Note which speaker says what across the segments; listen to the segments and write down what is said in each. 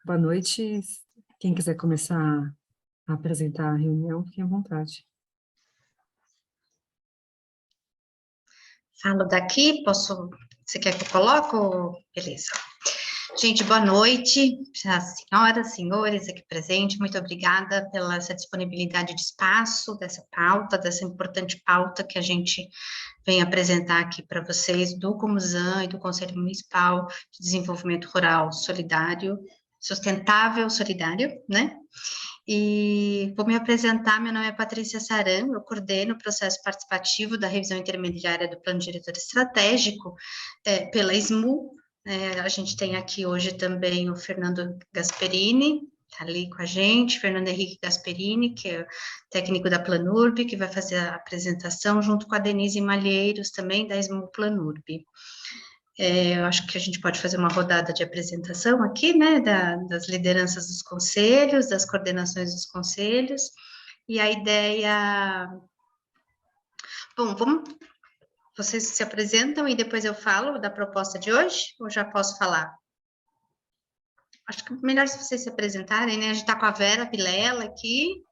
Speaker 1: Boa noite. Quem quiser começar a apresentar a reunião, fique à vontade.
Speaker 2: Falo daqui, posso... Você quer que eu coloque? Beleza. Gente, boa noite, senhoras, senhores aqui presentes, muito obrigada pela essa disponibilidade de espaço, dessa pauta, dessa importante pauta que a gente vem apresentar aqui para vocês do Comusan e do Conselho Municipal de Desenvolvimento Rural Solidário, Sustentável Solidário, né? E vou me apresentar, meu nome é Patrícia Saran, eu coordeno o processo participativo da revisão intermediária do Plano Diretor Estratégico pela SMU. A gente tem aqui hoje também o Fernando Gasperini, está ali com a gente, Fernando Henrique Gasperini, que é técnico da Planurb, que vai fazer a apresentação, junto com a Denise Malheiros, também da SMU Planurb. Eu acho que a gente pode fazer uma rodada de apresentação aqui, né, das lideranças dos conselhos, das coordenações dos conselhos, e a ideia... Bom, vocês se apresentam e depois eu falo da proposta de hoje, ou já posso falar? Acho que é melhor se vocês se apresentarem, né, a gente está com a Vera Vilela aqui.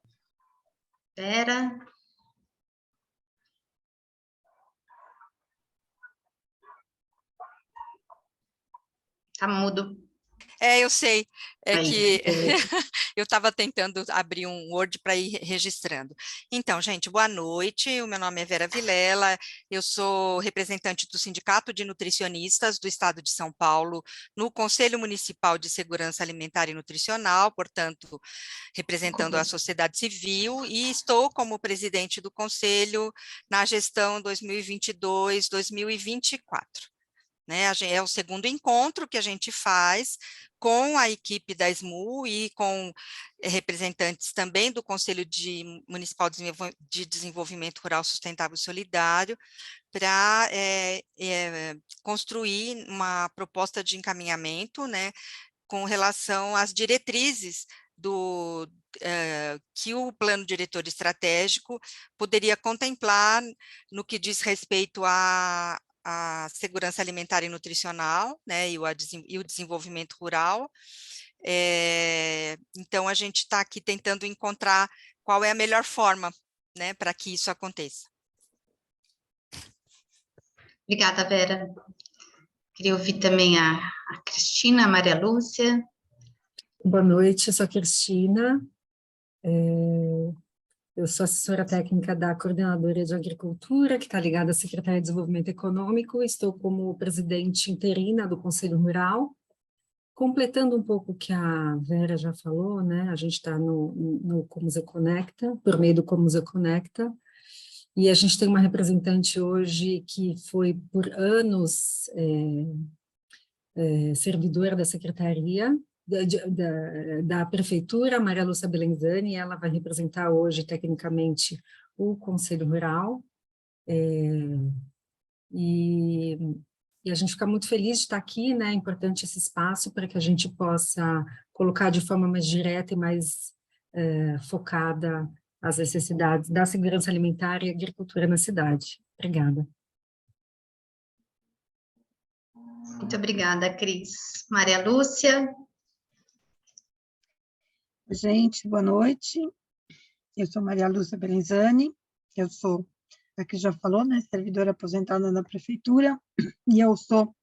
Speaker 2: Vera... Tá mudo.
Speaker 3: Eu sei,
Speaker 2: Aí,
Speaker 3: que eu estava tentando abrir um Word para ir registrando. Então, gente, boa noite, o meu nome é Vera Vilela, eu sou representante do Sindicato de Nutricionistas do Estado de São Paulo, no Conselho Municipal de Segurança Alimentar e Nutricional, portanto, representando a sociedade civil, e estou como presidente do Conselho na gestão 2022-2024. Né, é o segundo encontro que a gente faz com a equipe da SMU e com representantes também do Conselho Municipal de Desenvolvimento Rural Sustentável e Solidário, para construir uma proposta de encaminhamento, né, com relação às diretrizes que o plano diretor estratégico poderia contemplar no que diz respeito a segurança alimentar e nutricional, né, e o desenvolvimento rural. Então, a gente está aqui tentando encontrar qual é a melhor forma, né, para que isso aconteça.
Speaker 2: Obrigada, Vera. Queria ouvir também a Cristina, a Maria Lúcia.
Speaker 1: Boa noite, eu sou a Cristina. Eu sou assessora técnica da Coordenadora de Agricultura, que está ligada à Secretaria de Desenvolvimento Econômico, estou como presidente interina do Conselho Rural. Completando um pouco o que a Vera já falou, né, a gente está no Comusa Conecta, por meio do Comusa Conecta, e a gente tem uma representante hoje que foi por anos servidora da Secretaria, da Prefeitura, Maria Lúcia Belenzani, e ela vai representar hoje, tecnicamente, o Conselho Rural, e a gente fica muito feliz de estar aqui, né, é importante esse espaço para que a gente possa colocar de forma mais direta e mais focada as necessidades da segurança alimentar e agricultura na cidade. Obrigada.
Speaker 2: Muito obrigada, Cris. Maria Lúcia.
Speaker 4: Gente, boa noite. Eu sou Maria Lúcia Belenzani, eu sou, aqui já falou, né, servidora aposentada da Prefeitura, e eu sou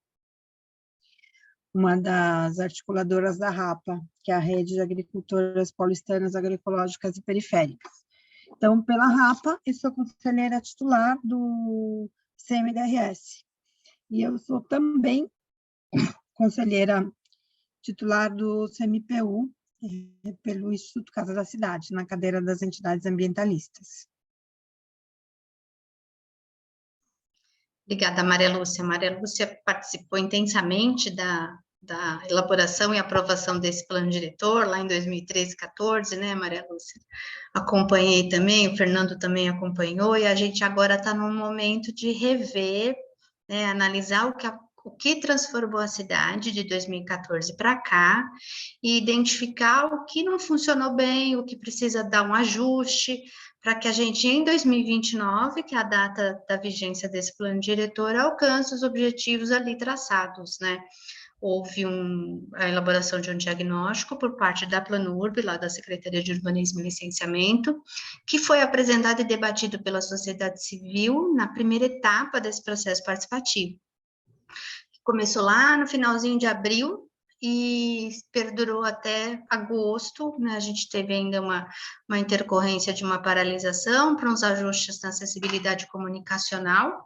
Speaker 4: uma das articuladoras da RAPA, que é a Rede de Agricultoras Paulistanas Agroecológicas e Periféricas. Então, pela RAPA, eu sou conselheira titular do CMDRS, e eu sou também conselheira titular do CMPU, pelo Instituto Casa da Cidade, na cadeira das entidades ambientalistas.
Speaker 2: Obrigada, Maria Lúcia. Maria Lúcia participou intensamente da elaboração e aprovação desse plano diretor, lá em 2013, 2014, né, Maria Lúcia? Acompanhei também, o Fernando também acompanhou, e a gente agora está num momento de rever, né, analisar o que transformou a cidade de 2014 para cá, e identificar o que não funcionou bem, o que precisa dar um ajuste, para que a gente, em 2029, que é a data da vigência desse plano diretor, alcance os objetivos ali traçados, né? houve a elaboração de um diagnóstico por parte da Planurb, lá da Secretaria de Urbanismo e Licenciamento, que foi apresentado e debatido pela sociedade civil na primeira etapa desse processo participativo. Começou lá no finalzinho de abril e perdurou até agosto, né? A gente teve ainda uma intercorrência de uma paralisação para uns ajustes na acessibilidade comunicacional,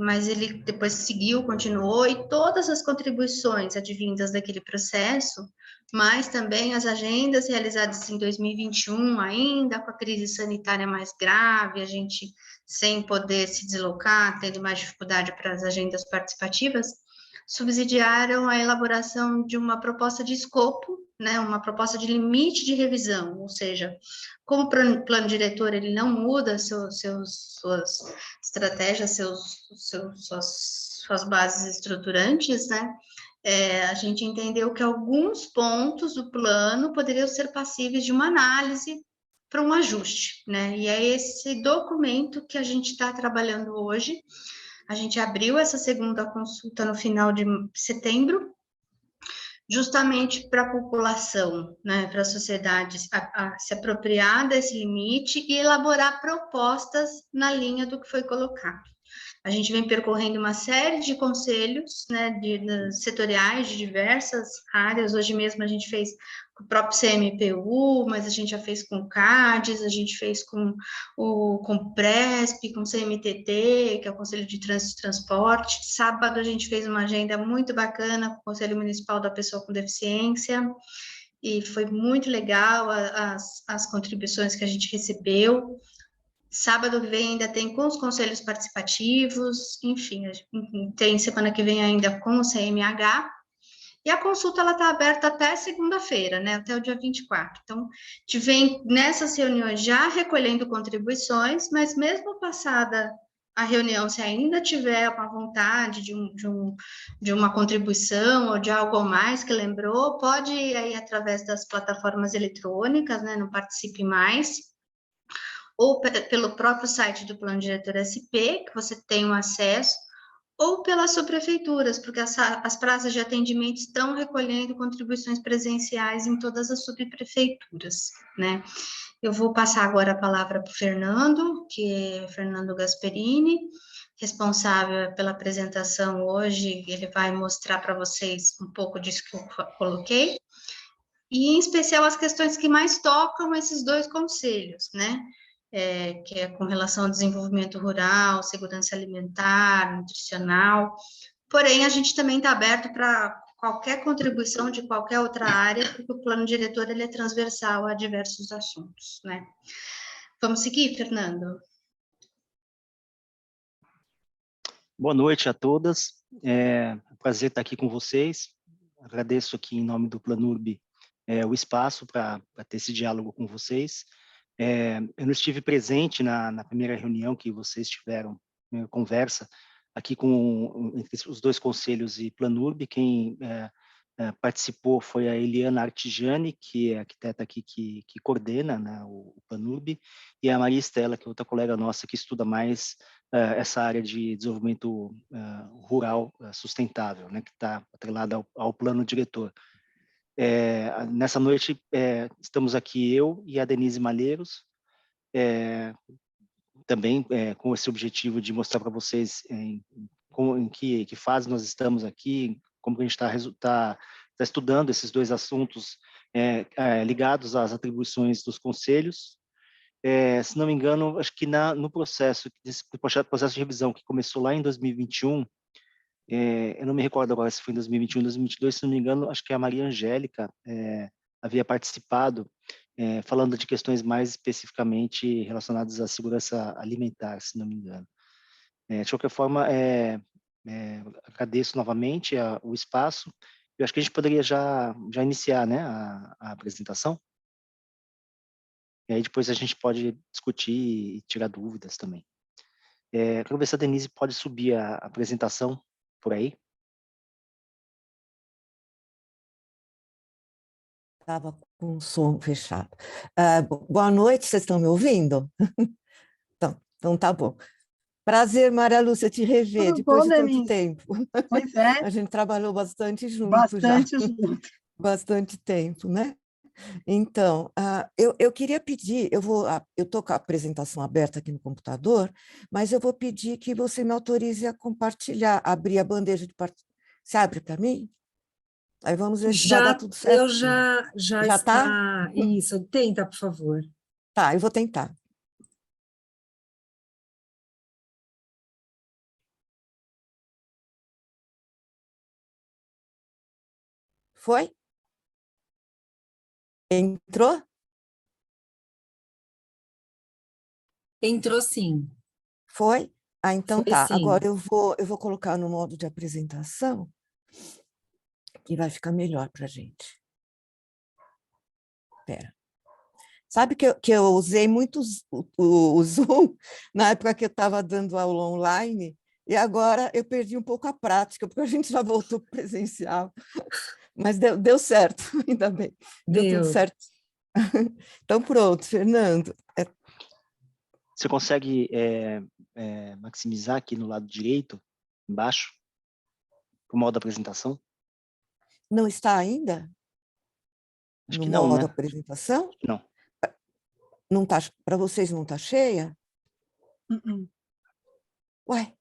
Speaker 2: mas ele depois seguiu, continuou, e todas as contribuições advindas daquele processo, mas também as agendas realizadas em 2021, ainda com a crise sanitária mais grave, a gente sem poder se deslocar, tendo mais dificuldade para as agendas participativas, subsidiaram a elaboração de uma proposta de escopo, né, uma proposta de limite de revisão, ou seja, como o plano diretor ele não muda suas estratégias, suas bases estruturantes, né, a gente entendeu que alguns pontos do plano poderiam ser passíveis de uma análise para um ajuste, né? E é esse documento que a gente está trabalhando hoje. A gente abriu essa segunda consulta no final de setembro, justamente para a população, né, para a sociedade se apropriar desse limite e elaborar propostas na linha do que foi colocado. A gente vem percorrendo uma série de conselhos, né, setoriais de diversas áreas. Hoje mesmo a gente fez com o próprio CMPU, mas a gente já fez com o CADES, a gente fez com o PRESP, com o CMTT, que é o Conselho de Trânsito e Transporte. Sábado a gente fez uma agenda muito bacana com o Conselho Municipal da Pessoa com Deficiência, e foi muito legal as contribuições que a gente recebeu. Sábado que vem ainda tem com os conselhos participativos, enfim, tem semana que vem ainda com o CMH, e a consulta ela está aberta até segunda-feira, né, até o dia 24. Então, a gente vem nessas reuniões já recolhendo contribuições, mas mesmo passada a reunião, se ainda tiver uma vontade de uma contribuição ou de algo a mais que lembrou, pode ir aí através das plataformas eletrônicas, né, no Participe Mais, ou pelo próprio site do Plano Diretor SP, que você tem um acesso, ou pelas subprefeituras, porque as praças de atendimento estão recolhendo contribuições presenciais em todas as subprefeituras, né? Eu vou passar agora a palavra para o Fernando, que é Fernando Gasperini, responsável pela apresentação hoje. Ele vai mostrar para vocês um pouco disso que eu coloquei, e em especial as questões que mais tocam esses dois conselhos, né? Que é com relação ao desenvolvimento rural, segurança alimentar, nutricional. Porém, a gente também está aberto para qualquer contribuição de qualquer outra área, porque o plano diretor ele é transversal a diversos assuntos, né? Vamos seguir, Fernando?
Speaker 5: Boa noite a todas. É um prazer estar aqui com vocês. Agradeço aqui em nome do Planurb o espaço para ter esse diálogo com vocês. Eu não estive presente na primeira reunião que vocês tiveram, conversa, aqui entre os dois conselhos e Planurb. Quem participou foi a Eliana Artigiani, que é a arquiteta aqui que coordena, né, o Planurb, e a Maria Estela, que é outra colega nossa que estuda mais essa área de desenvolvimento rural sustentável, né, que está atrelada ao plano diretor. Nessa noite, estamos aqui eu e a Denise Malheiros, também com esse objetivo de mostrar para vocês em que fase nós estamos aqui, como que a gente está estudando esses dois assuntos ligados às atribuições dos conselhos. Se não me engano, acho que no processo de revisão que começou lá em 2021, eu não me recordo agora se foi em 2021 ou 2022, se não me engano, acho que a Maria Angélica havia participado, falando de questões mais especificamente relacionadas à segurança alimentar, se não me engano. De qualquer forma, agradeço novamente o espaço. Eu acho que a gente poderia já iniciar, né, a apresentação. E aí depois a gente pode discutir e tirar dúvidas também. Quero ver se a Denise pode subir a apresentação por aí.
Speaker 6: Estava com o som fechado. Boa noite, vocês estão me ouvindo? Então tá bom. Prazer, Maria Lúcia, te rever
Speaker 4: Tudo
Speaker 6: depois
Speaker 4: bom,
Speaker 6: de tanto
Speaker 4: Denise?
Speaker 6: tempo.
Speaker 4: Pois é,
Speaker 6: A gente trabalhou bastante junto
Speaker 4: bastante
Speaker 6: já,
Speaker 4: junto.
Speaker 6: bastante tempo, né? Então, eu queria pedir, eu estou com a apresentação aberta aqui no computador, mas eu vou pedir que você me autorize a compartilhar, abrir a bandeja de participação. Você abre para mim? Aí vamos ver se vai dar tudo certo.
Speaker 1: Já
Speaker 6: Já tá?
Speaker 1: está. Isso, tenta, por favor.
Speaker 6: Tá, eu vou tentar. Foi? Entrou?
Speaker 1: Entrou sim.
Speaker 6: Foi? Ah, então
Speaker 1: Foi
Speaker 6: tá.
Speaker 1: sim.
Speaker 6: Agora eu vou colocar no modo de apresentação, que vai ficar melhor para a gente. Espera. Sabe que eu usei muito o Zoom na época que eu estava dando aula online, e agora eu perdi um pouco a prática, porque a gente já voltou presencial. Mas deu certo, ainda bem. Deu tudo
Speaker 1: Deu.
Speaker 6: certo. Então, pronto, Fernando.
Speaker 5: Você consegue maximizar aqui no lado direito, embaixo, o modo da apresentação?
Speaker 6: Não está ainda
Speaker 5: Acho
Speaker 6: no
Speaker 5: que não,
Speaker 6: modo
Speaker 5: né?
Speaker 6: apresentação?
Speaker 5: Não.
Speaker 6: Não tá, para vocês não está cheia? Ué,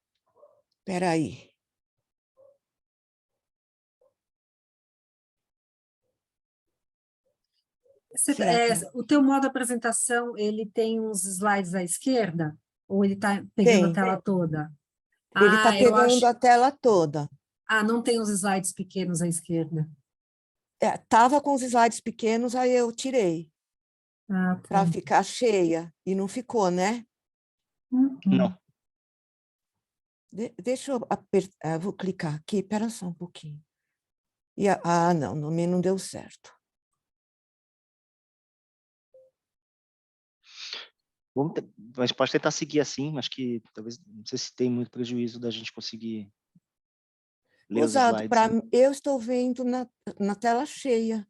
Speaker 6: espera aí. Será que
Speaker 1: O teu modo de apresentação, ele tem uns slides à esquerda? Ou ele está pegando a
Speaker 6: tem?
Speaker 1: tela toda?
Speaker 6: Ele está
Speaker 1: Eu
Speaker 6: pegando
Speaker 1: acho.
Speaker 6: a tela toda.
Speaker 1: Não tem os slides pequenos à esquerda.
Speaker 6: Estava com os slides pequenos, aí eu tirei
Speaker 1: Tá.
Speaker 6: para ficar cheia. E não ficou, né?
Speaker 1: Uhum.
Speaker 5: Não.
Speaker 6: Deixa eu apertar, vou clicar aqui, espera só um pouquinho. Não, no meu não deu certo.
Speaker 5: A gente pode tentar seguir assim, acho que talvez, não sei se tem muito prejuízo da gente conseguir ler os
Speaker 6: Gozado,
Speaker 5: slides, né?
Speaker 6: eu estou vendo na tela cheia.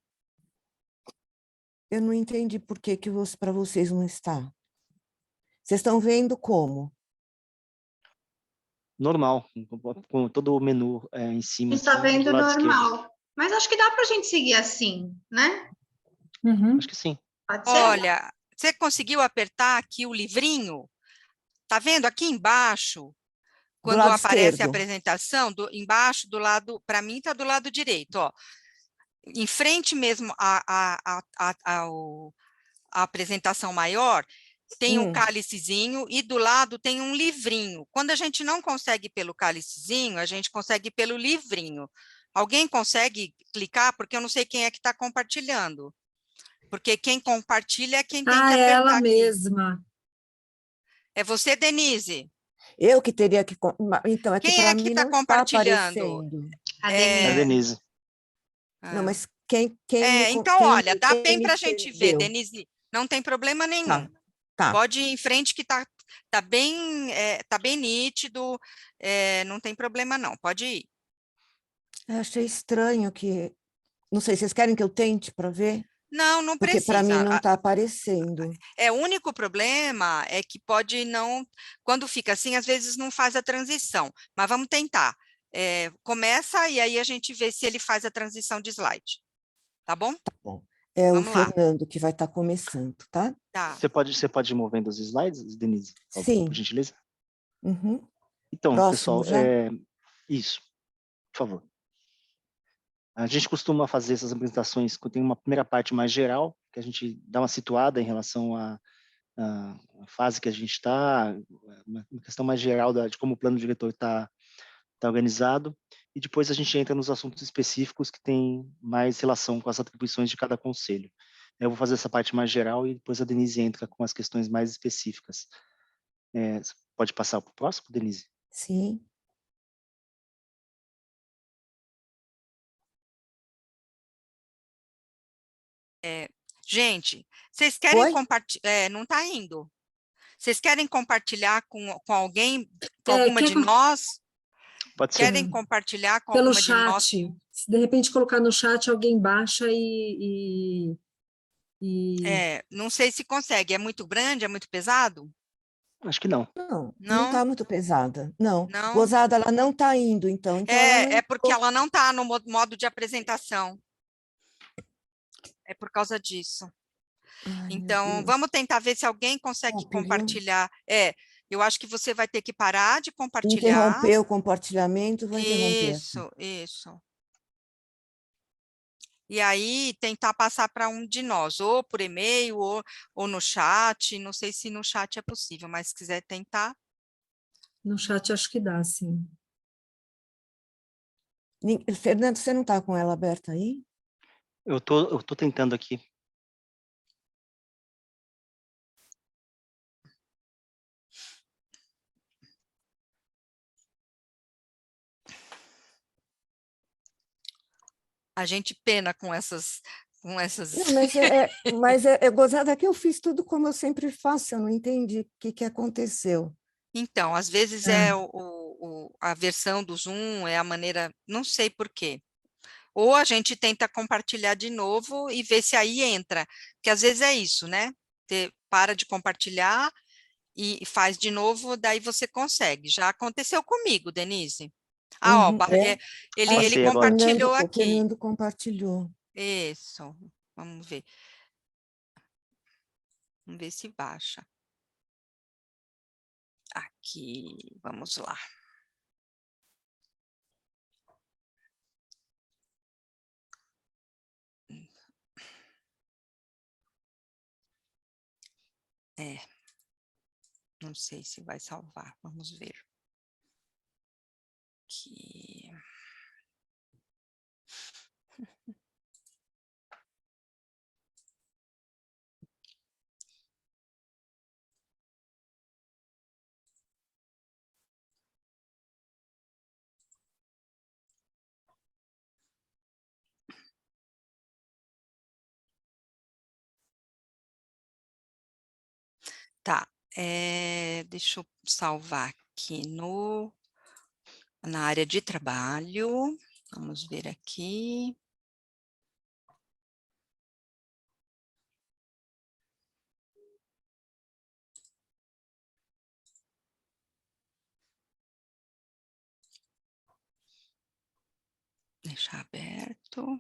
Speaker 6: Eu não entendi por que para vocês não está. Vocês estão vendo como?
Speaker 5: Normal, com todo o menu em cima,
Speaker 2: Está
Speaker 5: assim, do
Speaker 2: vendo
Speaker 5: lado esquerdo.
Speaker 2: normal. Mas acho que dá para a gente seguir assim, né?
Speaker 1: Uhum.
Speaker 5: Acho que sim.
Speaker 2: Pode ser?
Speaker 3: Olha, você conseguiu apertar aqui o livrinho? Tá vendo aqui embaixo?
Speaker 6: Do
Speaker 3: Quando
Speaker 6: lado
Speaker 3: aparece a
Speaker 6: esquerdo.
Speaker 3: apresentação, embaixo do lado, para mim está do lado direito, ó. Em frente mesmo a apresentação maior, tem um cálicezinho e do lado tem um livrinho. Quando a gente não consegue pelo cálicezinho, a gente consegue pelo livrinho. Alguém consegue clicar? Porque eu não sei quem é que está compartilhando. Porque quem compartilha é quem tem que
Speaker 1: É ela
Speaker 3: apertar aqui.
Speaker 1: mesma.
Speaker 3: É você, Denise?
Speaker 6: Eu que teria que... Então, é que
Speaker 3: Quem
Speaker 6: para
Speaker 3: é que
Speaker 6: mim
Speaker 3: está
Speaker 6: não está
Speaker 3: compartilhando?
Speaker 6: aparecendo.
Speaker 2: A
Speaker 5: É a
Speaker 2: Denise.
Speaker 5: Denise.
Speaker 6: Não,
Speaker 3: Ah.
Speaker 6: mas quem
Speaker 3: Então, olha, dá
Speaker 6: quem
Speaker 3: bem
Speaker 6: me
Speaker 3: para a gente ver,
Speaker 6: cedeu?
Speaker 3: Denise, não tem problema nenhum.
Speaker 6: Tá, tá.
Speaker 3: Pode ir em frente que tá bem nítido, não tem problema não, pode ir.
Speaker 6: Eu achei estranho que... Não sei, vocês querem que eu tente para ver?
Speaker 3: Não, não
Speaker 6: Porque para mim
Speaker 3: precisa.
Speaker 6: não está aparecendo.
Speaker 3: O único problema é que pode não, quando fica assim, às vezes não faz a transição, mas vamos tentar. Começa e aí a gente vê se ele faz a transição de slide, tá bom?
Speaker 6: Tá bom. É o
Speaker 3: Vamos lá.
Speaker 6: Fernando que vai estar começando, tá?
Speaker 3: Tá.
Speaker 5: Você pode ir movendo os slides, Denise?
Speaker 6: Sim.
Speaker 5: Por gentileza?
Speaker 6: Uhum.
Speaker 5: Então,
Speaker 6: Próximo
Speaker 5: pessoal,
Speaker 6: já?
Speaker 5: isso, por favor. A gente costuma fazer essas apresentações quando tem uma primeira parte mais geral, que a gente dá uma situada em relação à fase que a gente está, uma questão mais geral de como o plano diretor está organizado, e depois a gente entra nos assuntos específicos que têm mais relação com as atribuições de cada conselho. Eu vou fazer essa parte mais geral e depois a Denise entra com as questões mais específicas. Pode passar para o próximo, Denise?
Speaker 6: Sim.
Speaker 3: Gente, vocês querem
Speaker 6: Oi?
Speaker 3: compartilhar? Não está indo. Vocês querem compartilhar com alguém, com alguma de
Speaker 1: Quer
Speaker 3: nós?
Speaker 5: Pode ser.
Speaker 3: Querem compartilhar com
Speaker 1: pelo
Speaker 3: alguma de nós?
Speaker 1: chat. Se de repente colocar no chat, alguém baixa
Speaker 3: Não sei se consegue. É muito grande? É muito pesado?
Speaker 5: Acho que não.
Speaker 6: Não,
Speaker 3: Não?
Speaker 6: não está muito pesada. Não,
Speaker 3: Não?
Speaker 6: gozada, ela não está indo, então ela não.
Speaker 3: É porque ela não está no modo de apresentação. É por causa disso.
Speaker 6: Ai, meu
Speaker 3: Então,
Speaker 6: Deus.
Speaker 3: vamos tentar ver se alguém consegue
Speaker 6: Top, viu?
Speaker 3: compartilhar. Eu acho que você vai ter que parar de compartilhar.
Speaker 6: Interromper o compartilhamento, vou interromper aqui.
Speaker 3: Isso. E aí, tentar passar para um de nós, ou por e-mail, ou no chat. Não sei se no chat é possível, mas se quiser tentar.
Speaker 1: No chat acho que dá, sim.
Speaker 6: Fernando, você não está com ela aberta aí?
Speaker 5: Eu tô tentando aqui.
Speaker 3: A gente pena com essas.
Speaker 6: Não, mas é gozada que eu fiz tudo como eu sempre faço, eu não entendi o que aconteceu.
Speaker 3: Então, às vezes a versão do Zoom é a maneira, não sei por quê. Ou a gente tenta compartilhar de novo e ver se aí entra, que às vezes é isso, né? Você para de compartilhar e faz de novo, daí você consegue. Já aconteceu comigo, Denise.
Speaker 6: Uhum,
Speaker 3: Ele
Speaker 5: Passei agora.
Speaker 3: compartilhou
Speaker 6: O
Speaker 3: aqui.
Speaker 6: Fernando compartilhou.
Speaker 3: Isso, vamos ver. Vamos ver se baixa. Aqui, vamos lá. Não sei se vai salvar, vamos ver. Aqui. Tá, deixa eu salvar aqui na área de trabalho. Vamos ver aqui. Deixar aberto.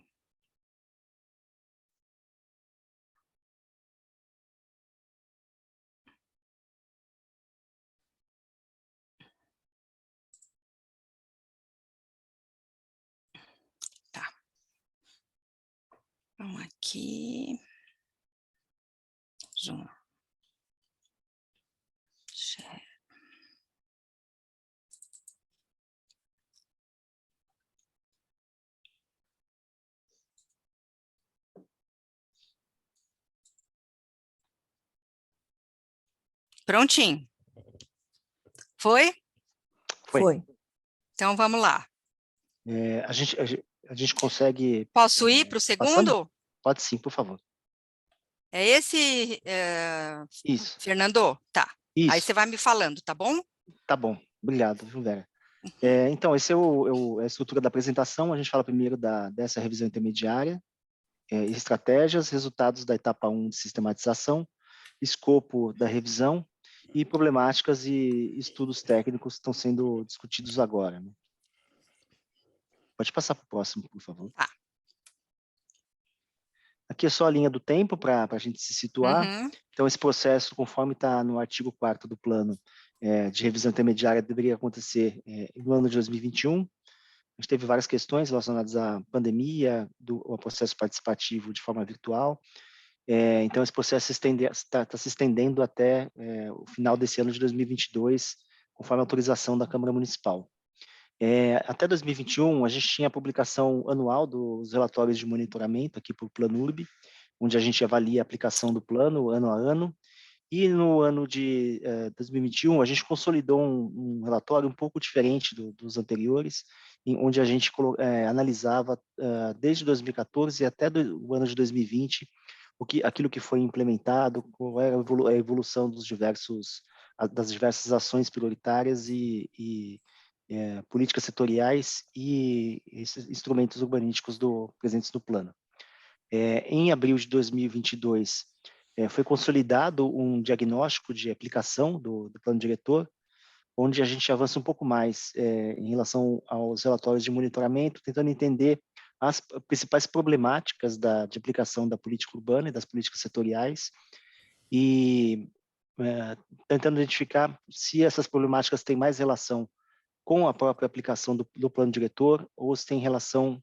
Speaker 3: Tá. Vamos aqui. Zoom. Share. Prontinho. Foi?
Speaker 6: Foi.
Speaker 3: Então, vamos lá.
Speaker 5: A gente consegue...
Speaker 3: Posso ir para o
Speaker 5: passando?
Speaker 3: segundo?
Speaker 5: Pode sim, por favor.
Speaker 3: É esse,
Speaker 5: Isso.
Speaker 3: Fernando? Tá. Aí
Speaker 5: Isso.
Speaker 3: você vai me falando, tá bom?
Speaker 5: Tá bom. Obrigado, viu, Vera? Então, esse é a estrutura da apresentação. A gente fala primeiro dessa revisão intermediária, estratégias, resultados da etapa 1 de sistematização, escopo da revisão e problemáticas e estudos técnicos que estão sendo discutidos agora, né? Pode passar para o próximo, por favor.
Speaker 3: Tá.
Speaker 5: Aqui é só a linha do tempo para a gente se situar.
Speaker 3: Uhum.
Speaker 5: Então, esse processo, conforme está no artigo 4º do plano de revisão intermediária, deveria acontecer no ano de 2021. A gente teve várias questões relacionadas à pandemia, ao processo participativo de forma virtual. Então, esse processo está se estendendo até o final desse ano de 2022, conforme a autorização da Câmara Municipal. Até 2021, a gente tinha a publicação anual dos relatórios de monitoramento aqui para o Planurb, onde a gente avalia a aplicação do plano ano a ano. E no ano de 2021, a gente consolidou um relatório um pouco diferente dos anteriores, onde a gente analisava desde 2014 até o ano de 2020 aquilo que foi implementado, qual era a evolução das diversas ações prioritárias e políticas setoriais e esses instrumentos urbanísticos presentes no plano. Em abril de 2022, foi consolidado um diagnóstico de aplicação do plano diretor, onde a gente avança um pouco mais em relação aos relatórios de monitoramento, tentando entender as principais problemáticas de aplicação da política urbana e das políticas setoriais, e tentando identificar se essas problemáticas têm mais relação com a própria aplicação do plano diretor ou se tem relação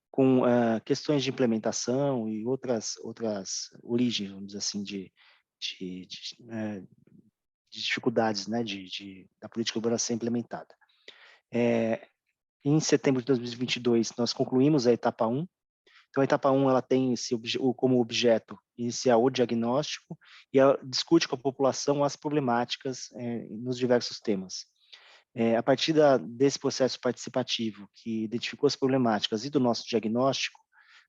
Speaker 5: com questões de implementação e outras origens, vamos dizer assim, de dificuldades, né, da política urbana ser implementada. Em setembro de 2022, nós concluímos a etapa 1. Então, a etapa 1 ela tem como objeto iniciar o diagnóstico e ela discute com a população as problemáticas nos diversos temas. A partir desse processo participativo, que identificou as problemáticas e do nosso diagnóstico,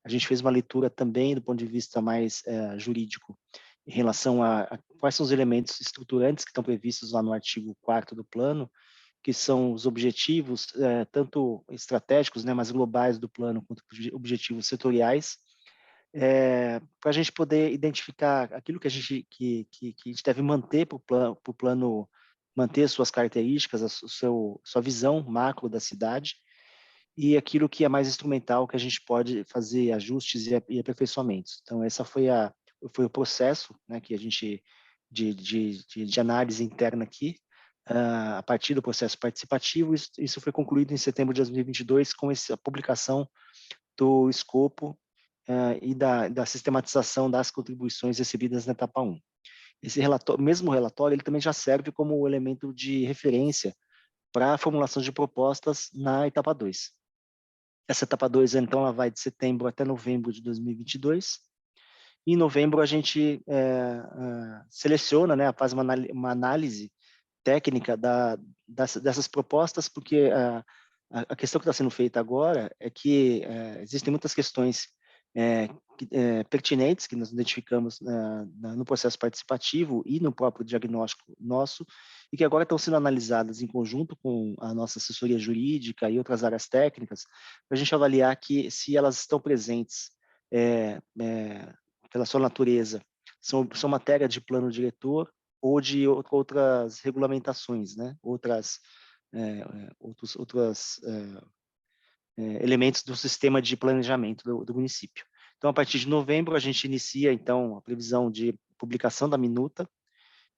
Speaker 5: a gente fez uma leitura também do ponto de vista mais jurídico, em relação a quais são os elementos estruturantes que estão previstos lá no artigo 4º do plano, que são os objetivos, tanto estratégicos, né, mas globais do plano, quanto objetivos setoriais, para a gente poder identificar aquilo que a gente deve manter para o plano manter suas características, sua visão macro da cidade, e aquilo que é mais instrumental, que a gente pode fazer ajustes e aperfeiçoamentos. Então, essa foi o processo, né, que a gente de análise interna aqui, a partir do processo participativo. Isso foi concluído em setembro de 2022 com a publicação do escopo e da sistematização das contribuições recebidas na etapa 1. Esse mesmo relatório, ele também já serve como elemento de referência para a formulação de propostas na etapa 2. Essa etapa 2, então, ela vai de setembro até novembro de 2022. Em novembro, a gente seleciona, né, faz uma análise técnica dessas propostas, porque a questão que está sendo feita agora é que existem muitas questões pertinentes que nós identificamos no processo participativo e no próprio diagnóstico nosso, e que agora estão sendo analisadas em conjunto com a nossa assessoria jurídica e outras áreas técnicas, para a gente avaliar se elas estão presentes pela sua natureza, são matéria de plano diretor ou de outras regulamentações, né? Outros elementos do sistema de planejamento do município. Então, a partir de novembro, a gente inicia, então, a previsão de publicação da minuta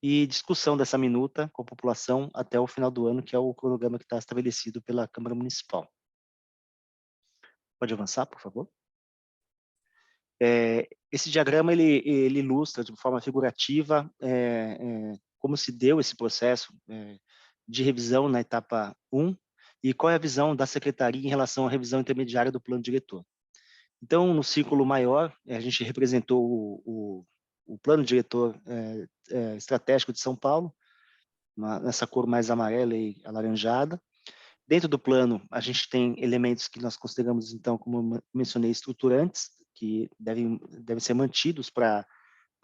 Speaker 5: e discussão dessa minuta com a população até o final do ano, que é o cronograma que está estabelecido pela Câmara Municipal. Pode avançar, por favor? Esse diagrama ele ilustra de forma figurativa como se deu esse processo de revisão na etapa 1 e qual é a visão da Secretaria em relação à revisão intermediária do plano diretor. Então, no círculo maior, a gente representou o plano diretor estratégico de São Paulo, nessa cor mais amarela e alaranjada. Dentro do plano, a gente tem elementos que nós consideramos, então, como mencionei, estruturantes, que devem ser mantidos para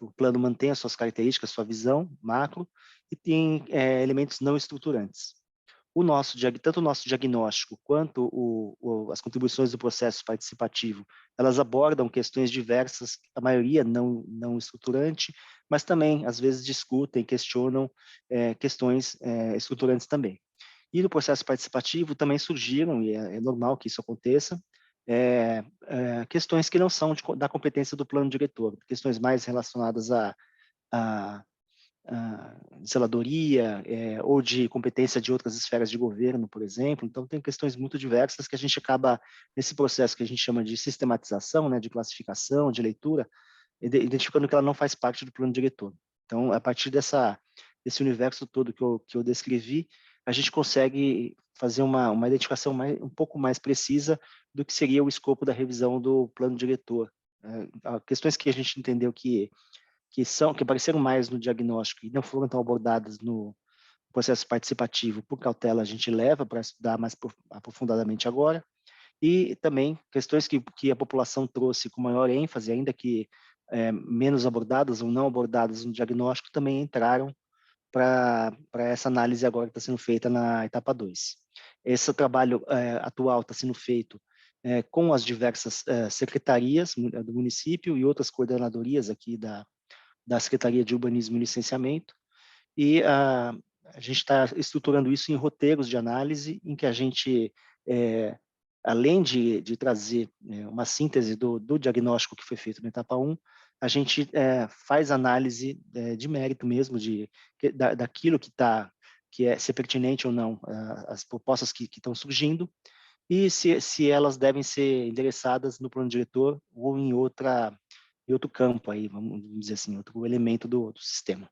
Speaker 5: o plano manter as suas características, sua visão macro, e tem elementos não estruturantes. Tanto o nosso diagnóstico quanto as contribuições do processo participativo, elas abordam questões diversas, a maioria não estruturante, mas também, às vezes, discutem, questionam questões estruturantes também. E no processo participativo também surgiram, e é normal que isso aconteça, questões que não são da competência do plano diretor, questões mais relacionadas a zeladoria ou de competência de outras esferas de governo, por exemplo. Então, tem questões muito diversas que a gente acaba, nesse processo que a gente chama de sistematização, né, de classificação, de leitura, identificando que ela não faz parte do plano diretor. Então, a partir desse universo todo que eu descrevi, a gente consegue fazer uma identificação um pouco mais precisa do que seria o escopo da revisão do plano diretor. Questões que a gente entendeu que apareceram mais no diagnóstico e não foram tão abordadas no processo participativo, por cautela, a gente leva para estudar mais aprofundadamente agora, e também questões que a população trouxe com maior ênfase, ainda que menos abordadas ou não abordadas no diagnóstico, também entraram para essa análise agora que está sendo feita na etapa 2. Esse trabalho atual está sendo feito com as diversas secretarias do município e outras coordenadorias aqui da Secretaria de Urbanismo e Licenciamento, e a gente está estruturando isso em roteiros de análise, em que a gente, além de trazer uma síntese do diagnóstico que foi feito na etapa 1, a gente faz análise de mérito mesmo, daquilo que é ser pertinente ou não, as propostas que estão surgindo, e se elas devem ser endereçadas no plano diretor ou em outro campo, aí, vamos dizer assim, outro elemento do sistema.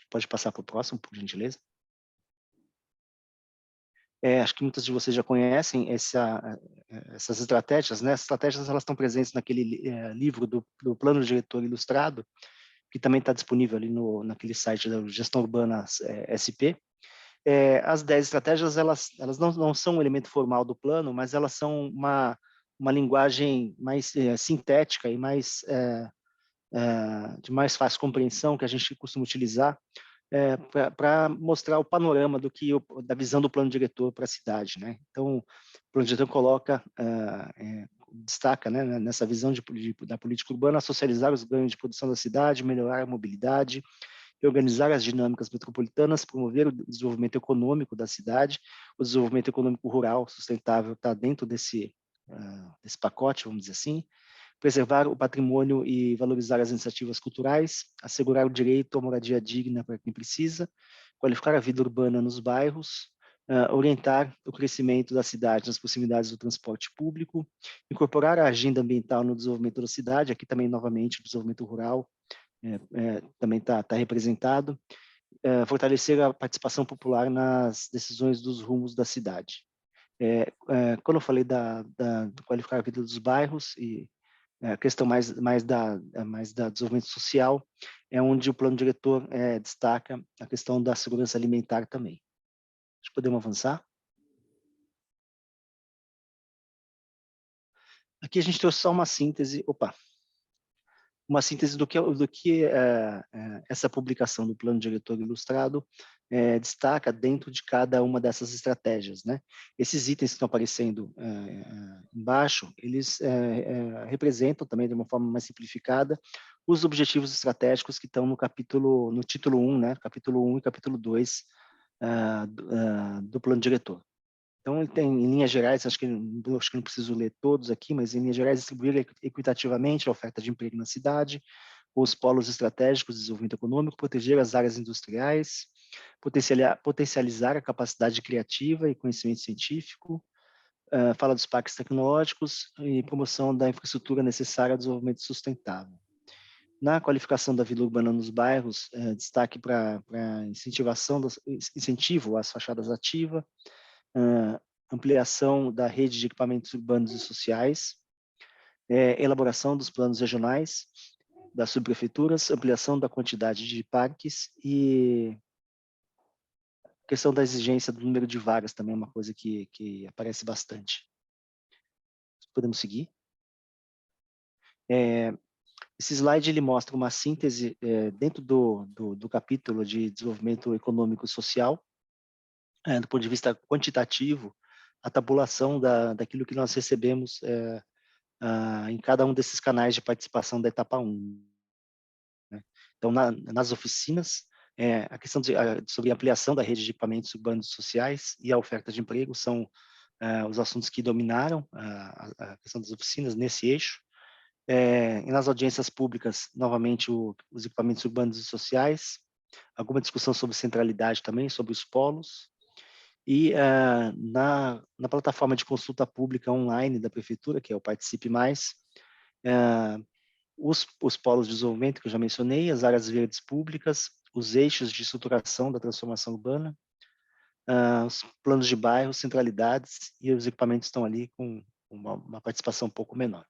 Speaker 5: Pode passar para o próximo, por gentileza. Acho que muitas de vocês já conhecem essas estratégias, né? As estratégias, elas estão presentes naquele livro do Plano Diretor Ilustrado, que também está disponível ali naquele site da Gestão Urbana SP. As 10 estratégias, elas não são um elemento formal do plano, mas elas são uma linguagem mais sintética e de mais fácil compreensão, que a gente costuma utilizar para mostrar o panorama da visão do plano diretor para a cidade, né? Então, o plano diretor destaca, né, nessa visão da política urbana, socializar os ganhos de produção da cidade, melhorar a mobilidade, organizar as dinâmicas metropolitanas, promover o desenvolvimento econômico da cidade. O desenvolvimento econômico rural sustentável está dentro desse pacote, vamos dizer assim. Preservar o patrimônio e valorizar as iniciativas culturais, assegurar o direito à moradia digna para quem precisa, qualificar a vida urbana nos bairros, orientar o crescimento da cidade nas proximidades do transporte público, incorporar a agenda ambiental no desenvolvimento da cidade, aqui também, novamente, o desenvolvimento rural também está representado, fortalecer a participação popular nas decisões dos rumos da cidade. Quando eu falei de qualificar a vida dos bairros, e a questão mais da desenvolvimento social, é onde o plano diretor destaca a questão da segurança alimentar também. Podemos avançar? Aqui a gente trouxe só uma síntese, do que essa publicação do Plano Diretor Ilustrado destaca dentro de cada uma dessas estratégias, né? Esses itens que estão aparecendo embaixo, eles representam também, de uma forma mais simplificada, os objetivos estratégicos que estão no título 1, né? Capítulo 1 e capítulo 2 do Plano Diretor. Então, ele tem, em linhas gerais, acho que não preciso ler todos aqui, mas em linhas gerais, distribuir equitativamente a oferta de emprego na cidade, os polos estratégicos de desenvolvimento econômico, proteger as áreas industriais, potencializar a capacidade criativa e conhecimento científico, fala dos parques tecnológicos e promoção da infraestrutura necessária ao desenvolvimento sustentável. Na qualificação da vida urbana nos bairros, destaque para incentivo às fachadas ativas, ampliação da rede de equipamentos urbanos e sociais, elaboração dos planos regionais das subprefeituras, ampliação da quantidade de parques e questão da exigência do número de vagas também é uma coisa que aparece bastante. Podemos seguir? Esse slide ele mostra uma síntese dentro do capítulo de desenvolvimento econômico e social, do ponto de vista quantitativo, a tabulação daquilo que nós recebemos em cada um desses canais de participação da etapa 1. Né? Então, nas oficinas, a questão sobre a ampliação da rede de equipamentos urbanos e sociais e a oferta de emprego são os assuntos que dominaram a questão das oficinas nesse eixo. E nas audiências públicas, novamente, os equipamentos urbanos e sociais, alguma discussão sobre centralidade também, sobre os polos, e na plataforma de consulta pública online da Prefeitura, que é o Participe Mais, os polos de desenvolvimento que eu já mencionei, as áreas verdes públicas, os eixos de estruturação da transformação urbana, os planos de bairro, centralidades, e os equipamentos estão ali com uma participação um pouco menor.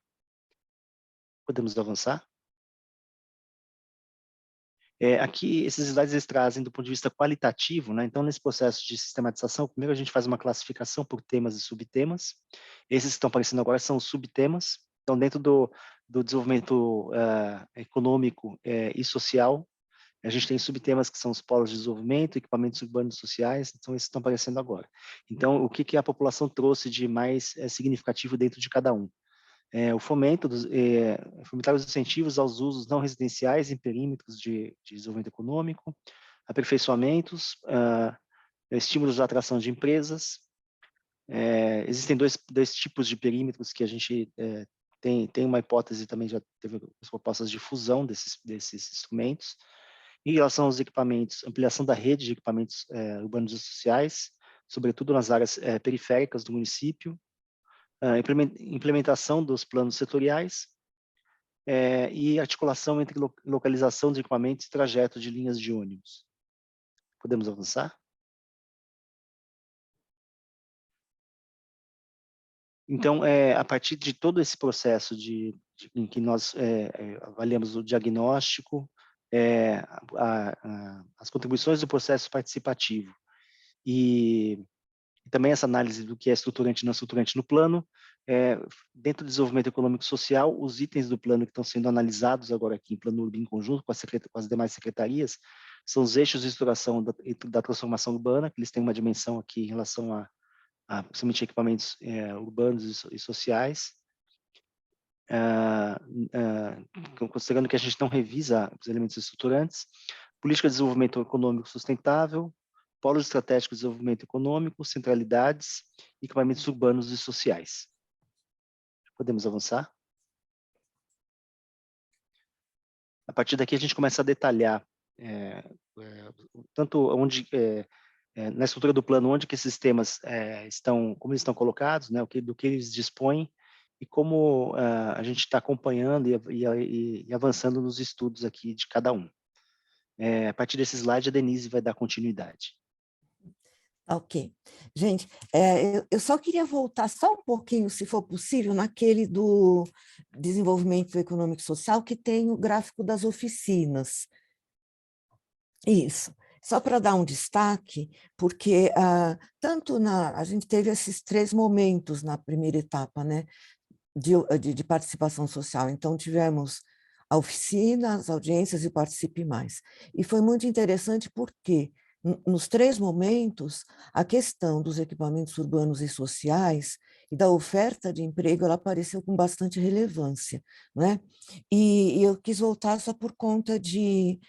Speaker 5: Podemos avançar? Aqui, esses slides eles trazem do ponto de vista qualitativo, né? Então, nesse processo de sistematização, primeiro a gente faz uma classificação por temas e subtemas. Esses que estão aparecendo agora são os subtemas. Então, dentro do desenvolvimento econômico e social, a gente tem subtemas que são os polos de desenvolvimento, equipamentos urbanos e sociais, então esses estão aparecendo agora. Então, o que a população trouxe de mais significativo dentro de cada um? fomentar os incentivos aos usos não residenciais em perímetros de desenvolvimento econômico, aperfeiçoamentos, estímulos à atração de empresas. Existem dois tipos de perímetros que a gente tem uma hipótese, também já teve as propostas de fusão desses instrumentos. Em relação aos equipamentos, ampliação da rede de equipamentos urbanos e sociais, sobretudo nas áreas periféricas do município, implementação dos planos setoriais e articulação entre localização de equipamentos e trajeto de linhas de ônibus. Podemos avançar? Então, a partir de todo esse processo em que nós avaliamos o diagnóstico, as contribuições do processo participativo e também essa análise do que é estruturante e não estruturante no plano, dentro do desenvolvimento econômico e social, os itens do plano que estão sendo analisados agora aqui em Planurb em conjunto com as demais secretarias, são os eixos de estruturação da transformação urbana, que eles têm uma dimensão aqui em relação a principalmente equipamentos urbanos e sociais, considerando que a gente não revisa os elementos estruturantes, política de desenvolvimento econômico sustentável, polos estratégicos de desenvolvimento econômico, centralidades, equipamentos urbanos e sociais. Podemos avançar? A partir daqui a gente começa a detalhar tanto onde na estrutura do plano, onde que esses temas como eles estão colocados, né, do que eles dispõem e como a gente está acompanhando e avançando nos estudos aqui de cada um. A partir desse slide, a Denise vai dar continuidade.
Speaker 6: Ok. Gente, eu só queria voltar só um pouquinho, se for possível, naquele do desenvolvimento econômico e social, que tem o gráfico das oficinas. Isso. Só para dar um destaque, porque a gente teve esses 3 momentos na primeira etapa, né, de participação social. Então, tivemos a oficina, as audiências e o Participe Mais. E foi muito interessante porque, nos 3 momentos, a questão dos equipamentos urbanos e sociais e da oferta de emprego, ela apareceu com bastante relevância, né? E eu quis voltar só por conta de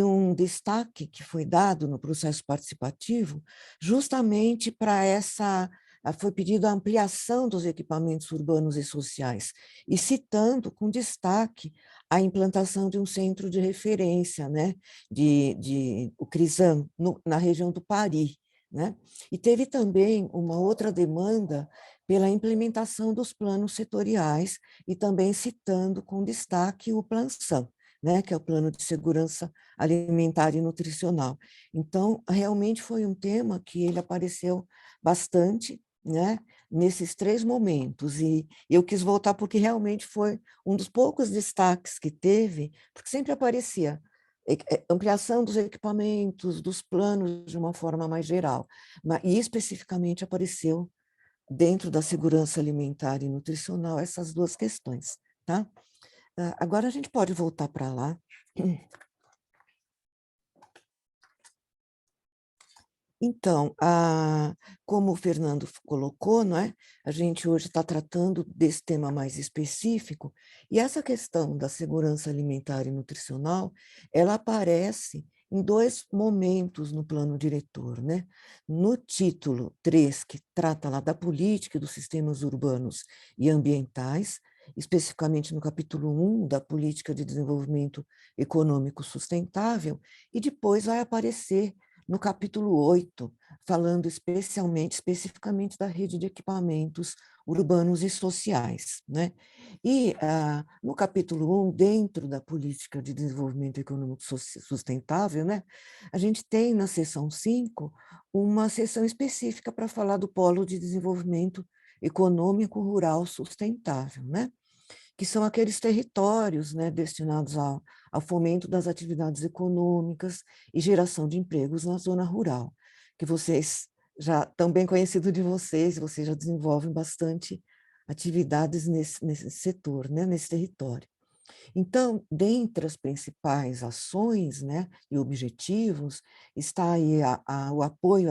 Speaker 6: um destaque que foi dado no processo participativo, justamente para foi pedido a ampliação dos equipamentos urbanos e sociais, e citando com destaque a implantação de um centro de referência, né, o CRISAM, na região do Pari, né? E teve também uma outra demanda pela implementação dos planos setoriais e também citando com destaque o PLANSAM, né, que é o Plano de Segurança Alimentar e Nutricional. Então, realmente foi um tema que ele apareceu bastante, né, nesses 3 momentos, e eu quis voltar porque realmente foi um dos poucos destaques que teve, porque sempre aparecia ampliação dos equipamentos, dos planos de uma forma mais geral, e especificamente apareceu dentro da segurança alimentar e nutricional essas 2 questões, tá? Agora a gente pode voltar para lá. Então, como o Fernando colocou, não é? A gente hoje está tratando desse tema mais específico, e essa questão da segurança alimentar e nutricional, ela aparece em 2 momentos no plano diretor, né? No título 3, que trata lá da política dos sistemas urbanos e ambientais, especificamente no capítulo 1 da política de desenvolvimento econômico sustentável, e depois vai aparecer no capítulo 8, falando especificamente da rede de equipamentos urbanos e sociais, né? E no capítulo 1, dentro da política de desenvolvimento econômico sustentável, né, a gente tem na seção 5 uma seção específica para falar do polo de desenvolvimento econômico rural sustentável, né? Que são aqueles territórios, né, destinados ao fomento das atividades econômicas e geração de empregos na zona rural, que vocês já estão bem conhecido de vocês já desenvolvem bastante atividades nesse setor, né, nesse território. Então, dentre as principais ações, né, e objetivos, está aí o apoio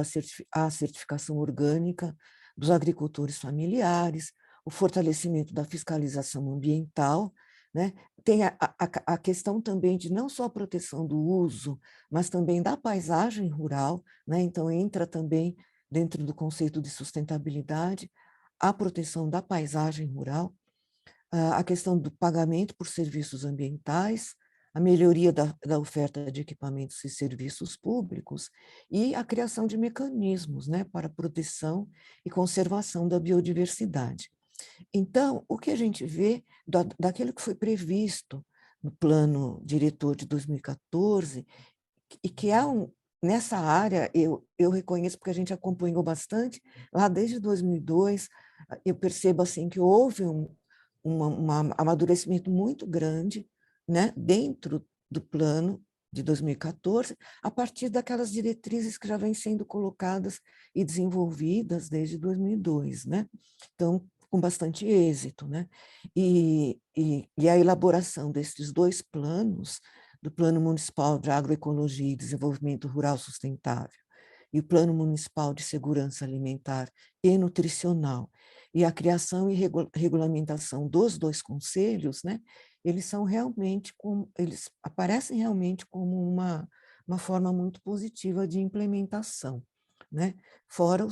Speaker 6: à certificação orgânica dos agricultores familiares, o fortalecimento da fiscalização ambiental, né? Tem a questão também de não só a proteção do uso, mas também da paisagem rural, né? Então entra também dentro do conceito de sustentabilidade a proteção da paisagem rural, a questão do pagamento por serviços ambientais, a melhoria da oferta de equipamentos e serviços públicos e a criação de mecanismos, né, para proteção e conservação da biodiversidade. Então, o que a gente vê daquilo que foi previsto no plano diretor de 2014, e que é nessa área, eu reconheço porque a gente acompanhou bastante, lá desde 2002, eu percebo assim, que houve um amadurecimento muito grande, né, dentro do plano de 2014, a partir daquelas diretrizes que já vêm sendo colocadas e desenvolvidas desde 2002, né? Então, com bastante êxito, né? E a elaboração desses dois planos, do Plano Municipal de Agroecologia e Desenvolvimento Rural Sustentável e o Plano Municipal de Segurança Alimentar e Nutricional, e a criação e regulamentação dos dois conselhos, né, eles aparecem realmente como uma forma muito positiva de implementação, né? Fora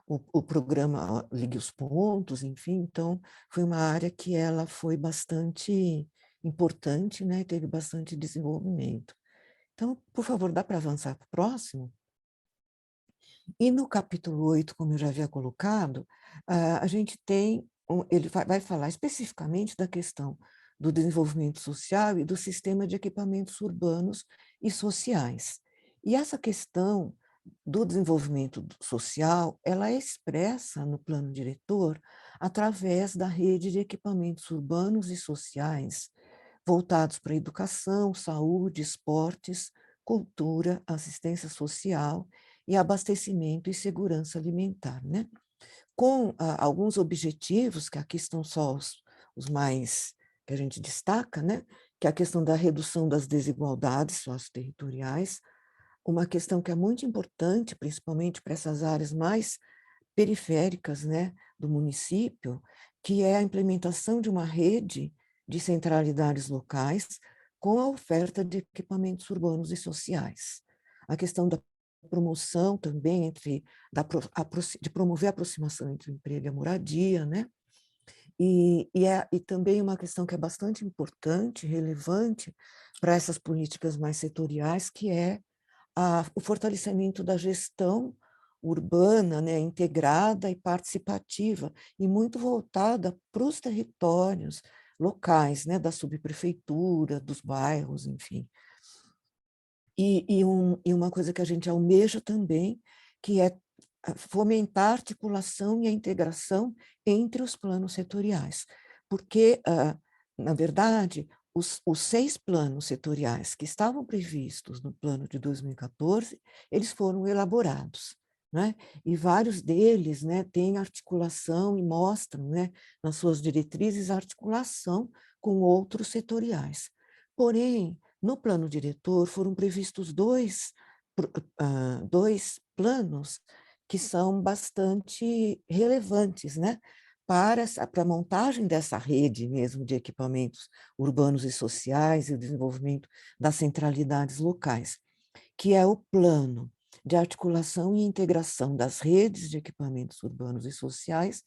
Speaker 6: o programa Ligue os Pontos, enfim, então foi uma área que ela foi bastante importante, né? Teve bastante desenvolvimento. Então, por favor, dá para avançar para o próximo? E no capítulo 8, como eu já havia colocado, a gente tem, ele vai falar especificamente da questão do desenvolvimento social e do sistema de equipamentos urbanos e sociais. E essa questão do desenvolvimento social, ela é expressa no plano diretor através da rede de equipamentos urbanos e sociais voltados para educação, saúde, esportes, cultura, assistência social e abastecimento e segurança alimentar, né? Com alguns objetivos, que aqui estão só os mais que a gente destaca, né? Que é a questão da redução das desigualdades socioterritoriais, uma questão que é muito importante, principalmente para essas áreas mais periféricas, né, do município, que é a implementação de uma rede de centralidades locais com a oferta de equipamentos urbanos e sociais. A questão da promoção também de promover a aproximação entre o emprego e a moradia, né? E também uma questão que é bastante importante, relevante para essas políticas mais setoriais, que é o fortalecimento da gestão urbana, né, integrada e participativa, e muito voltada para os territórios locais, né, da subprefeitura, dos bairros, enfim. E uma coisa que a gente almeja também, que é fomentar a articulação e a integração entre os planos setoriais, porque, na verdade, os 6 planos setoriais que estavam previstos no plano de 2014, eles foram elaborados, né? E vários deles, né, têm articulação e mostram, né, nas suas diretrizes, a articulação com outros setoriais. Porém, no plano diretor foram previstos dois planos que são bastante relevantes, né, para a montagem dessa rede mesmo de equipamentos urbanos e sociais e o desenvolvimento das centralidades locais, que é o plano de articulação e integração das redes de equipamentos urbanos e sociais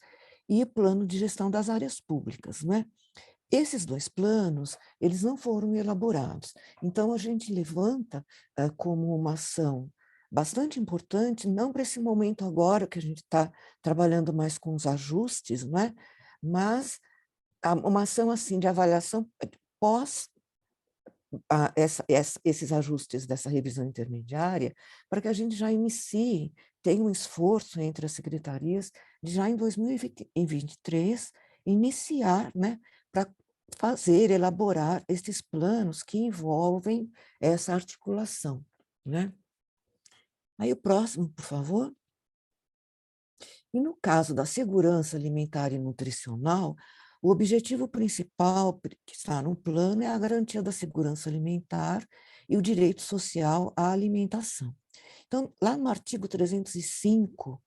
Speaker 6: e o plano de gestão das áreas públicas, né? Esses 2 planos, eles não foram elaborados. Então, a gente levanta como uma ação bastante importante, não para esse momento agora, que a gente está trabalhando mais com os ajustes, né? Mas uma ação assim de avaliação pós esses ajustes dessa revisão intermediária, para que a gente já inicie, tenha um esforço entre as secretarias de já em 2023 iniciar, né, para elaborar esses planos que envolvem essa articulação, né? Aí o próximo, por favor. E no caso da segurança alimentar e nutricional, o objetivo principal que está no plano é a garantia da segurança alimentar e o direito social à alimentação. Então, lá no artigo 305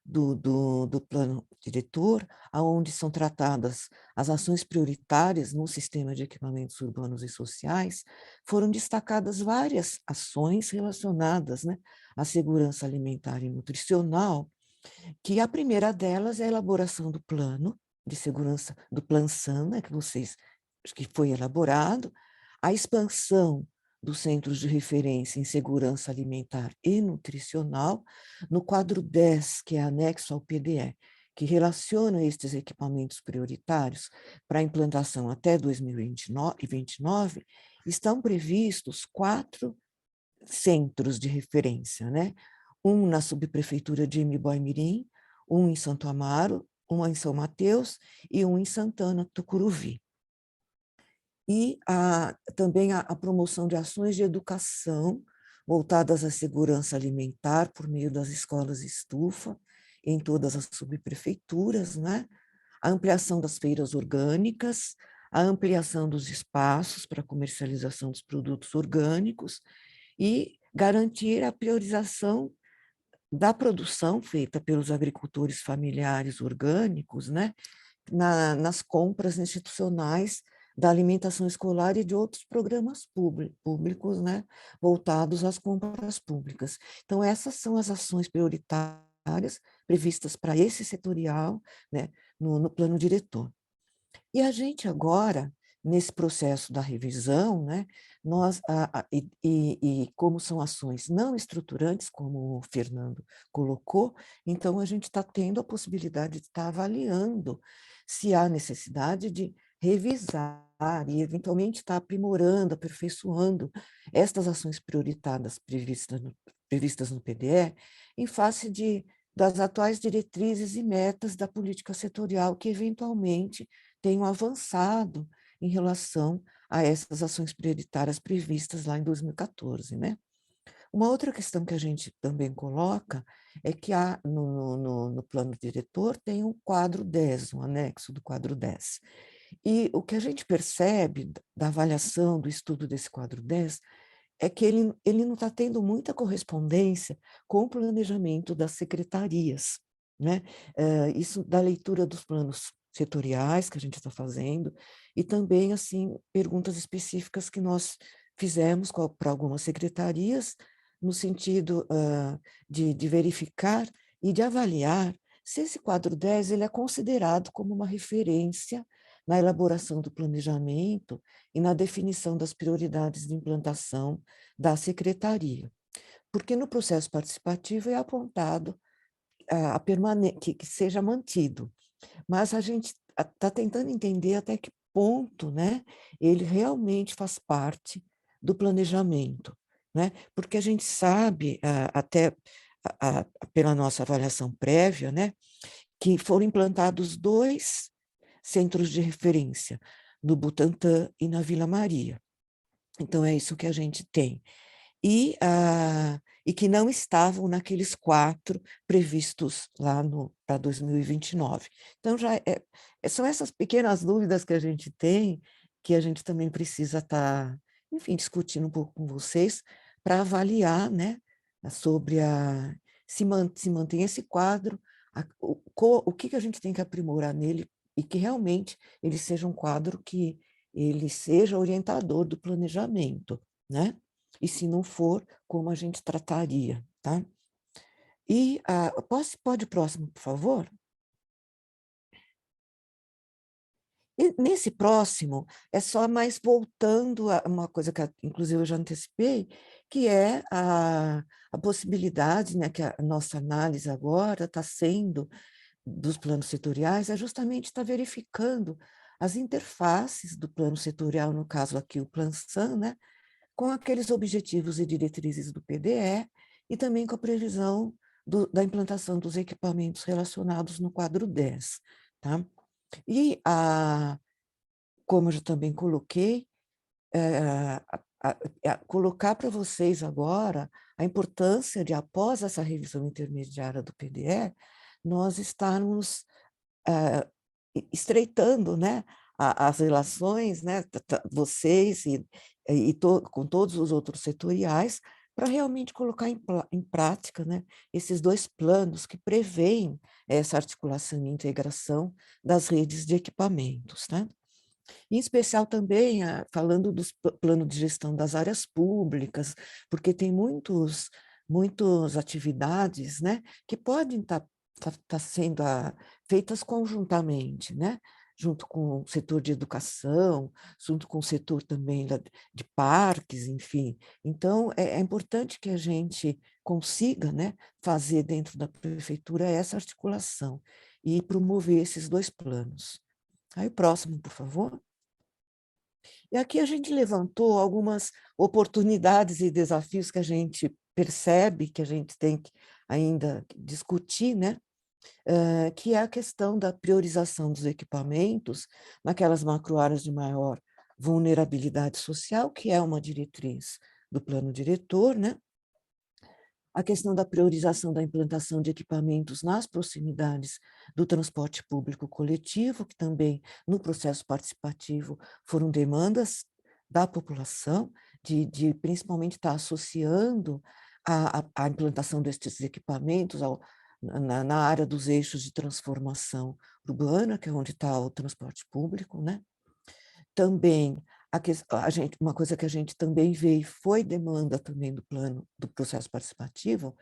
Speaker 6: do plano diretor, onde são tratadas as ações prioritárias no sistema de equipamentos urbanos e sociais, foram destacadas várias ações relacionadas, né, à segurança alimentar e nutricional, que a primeira delas é a elaboração do plano de segurança, do Plan-SAN, né, que foi elaborado, a expansão dos centros de referência em segurança alimentar e nutricional, no quadro 10, que é anexo ao PDE, que relaciona estes equipamentos prioritários para a implantação até 2029, estão previstos 4 centros de referência, né? Um na subprefeitura de Imboimirim, um em Santo Amaro, um em São Mateus e um em Santana, Tucuruvi. E também a promoção de ações de educação voltadas à segurança alimentar por meio das escolas estufa em todas as subprefeituras, né? A ampliação das feiras orgânicas, a ampliação dos espaços para comercialização dos produtos orgânicos e garantir a priorização da produção feita pelos agricultores familiares orgânicos, né? Nas compras institucionais da alimentação escolar e de outros programas públicos, né, voltados às compras públicas. Então, essas são as ações prioritárias previstas para esse setorial, né, no plano diretor. E a gente agora, nesse processo da revisão, né, nós, como são ações não estruturantes, como o Fernando colocou, então a gente está tendo a possibilidade de estar avaliando se há necessidade de revisar e, eventualmente, estar aprimorando, aperfeiçoando estas ações prioritárias previstas no PDE, em face das atuais diretrizes e metas da política setorial, que, eventualmente, tenham avançado em relação a essas ações prioritárias previstas lá em 2014, né? Uma outra questão que a gente também coloca é que no plano diretor tem um quadro 10, um anexo do quadro 10. E o que a gente percebe da avaliação, do estudo desse quadro 10, é que ele não está tendo muita correspondência com o planejamento das secretarias, né? Isso da leitura dos planos setoriais que a gente está fazendo, e também, assim, perguntas específicas que nós fizemos para algumas secretarias, no sentido de verificar e de avaliar se esse quadro 10 ele é considerado como uma referência na elaboração do planejamento e na definição das prioridades de implantação da secretaria. Porque no processo participativo é apontado que seja mantido, mas a gente está tentando entender até que ponto, né, ele realmente faz parte do planejamento, né? Porque a gente sabe, até pela nossa avaliação prévia, né, que foram implantados 2 centros de referência, no Butantã e na Vila Maria. Então, é isso que a gente tem. E que não estavam naqueles 4 previstos lá para 2029. Então, são essas pequenas dúvidas que a gente tem, que a gente também precisa estar, enfim, discutindo um pouco com vocês, para avaliar, né, sobre se mantém esse quadro, o que a gente tem que aprimorar nele, e que realmente ele seja um quadro que ele seja orientador do planejamento, né? E se não for, como a gente trataria, tá? E pode ir próximo, por favor? E nesse próximo, é só mais voltando a uma coisa que, inclusive, eu já antecipei, que é a possibilidade, né, que a nossa análise agora está sendo dos planos setoriais, é justamente estar verificando as interfaces do plano setorial, no caso aqui o Plan-SAN, né, com aqueles objetivos e diretrizes do PDE e também com a previsão da implantação dos equipamentos relacionados no quadro 10. Tá? E, como eu já também coloquei, colocar para vocês agora a importância de, após essa revisão intermediária do PDE, nós estarmos estreitando, né, as relações, né, vocês com todos os outros setoriais, para realmente colocar em prática, né, esses 2 planos que prevêem essa articulação e integração das redes de equipamentos, né? Em especial também, falando dos plano de gestão das áreas públicas, porque tem muitas atividades, né, que podem estar sendo feitas conjuntamente, né, junto com o setor de educação, junto com o setor também de parques, enfim. Então, é importante que a gente consiga, né, fazer dentro da prefeitura essa articulação e promover esses 2 planos. Aí o próximo, por favor. E aqui a gente levantou algumas oportunidades e desafios que a gente percebe que a gente tem que ainda discutir, né? Que é a questão da priorização dos equipamentos naquelas macroáreas de maior vulnerabilidade social, que é uma diretriz do plano diretor, né? A questão da priorização da implantação de equipamentos nas proximidades do transporte público coletivo, que também, no processo participativo, foram demandas da população, de principalmente estar associando a implantação destes equipamentos na área dos eixos de transformação urbana, que é onde está o transporte público, né? Também uma coisa que a gente também vê e foi demanda também do plano do processo participativo,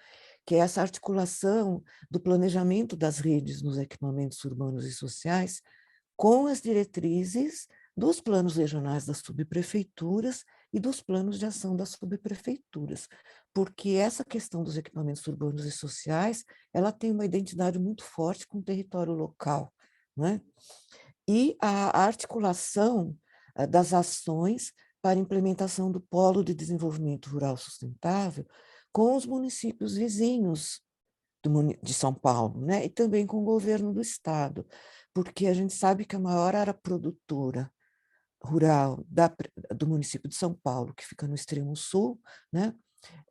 Speaker 6: que é essa articulação do planejamento das redes nos equipamentos urbanos e sociais com as diretrizes dos planos regionais das subprefeituras e dos planos de ação das subprefeituras, porque essa questão dos equipamentos urbanos e sociais, ela tem uma identidade muito forte com o território local, né? E a articulação das ações para implementação do Polo de Desenvolvimento Rural Sustentável com os municípios vizinhos de São Paulo, né? E também com o governo do estado, porque a gente sabe que a maior área produtora rural do município de São Paulo, que fica no extremo sul, né?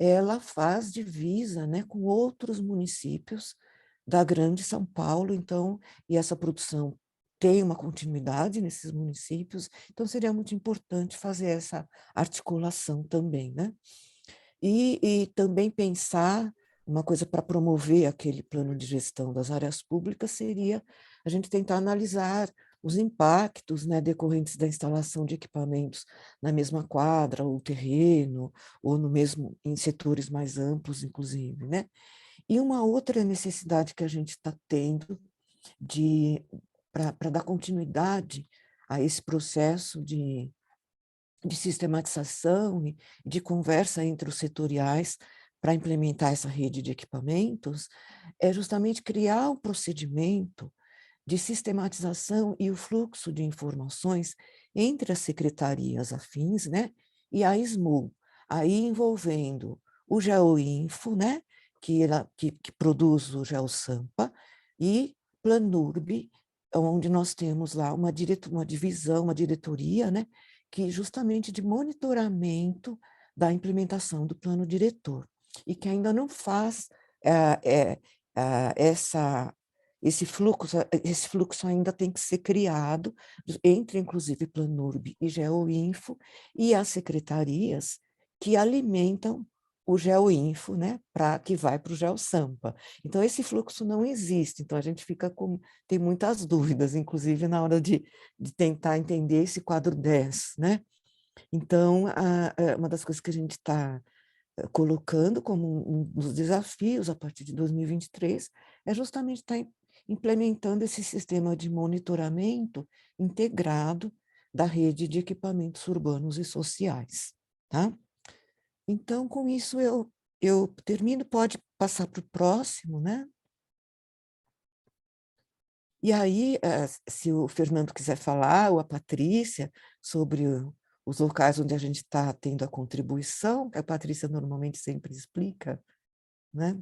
Speaker 6: Ela faz divisa, né, com outros municípios da grande São Paulo, então, e essa produção tem uma continuidade nesses municípios, então seria muito importante fazer essa articulação também, né? E também pensar, uma coisa para promover aquele plano de gestão das áreas públicas seria a gente tentar analisar os impactos, né, decorrentes da instalação de equipamentos na mesma quadra, ou terreno, ou no mesmo, em setores mais amplos, inclusive, né? E uma outra necessidade que a gente está tendo para dar continuidade a esse processo de sistematização e de conversa entre os setoriais para implementar essa rede de equipamentos, é justamente criar um procedimento de sistematização e o fluxo de informações entre as secretarias afins, né, e a SMU, aí envolvendo o GeoInfo, né, que produz o GeoSampa, e Planurb, onde nós temos lá uma divisão, uma diretoria, né, que justamente de monitoramento da implementação do plano diretor, e que ainda não faz esse fluxo ainda tem que ser criado entre, inclusive, Planurb e GeoInfo, e as secretarias que alimentam o GeoInfo, né, que vai para o GeoSampa. Então, esse fluxo não existe, então a gente tem muitas dúvidas, inclusive na hora de tentar entender esse quadro 10, né? Então, uma das coisas que a gente está colocando como um dos desafios a partir de 2023 é justamente estar implementando esse sistema de monitoramento integrado da rede de equipamentos urbanos e sociais, tá? Então, com isso, eu termino, pode passar para o próximo, né? E aí, se o Fernando quiser falar, ou a Patrícia, sobre os locais onde a gente está tendo a contribuição, que a Patrícia normalmente sempre explica, né?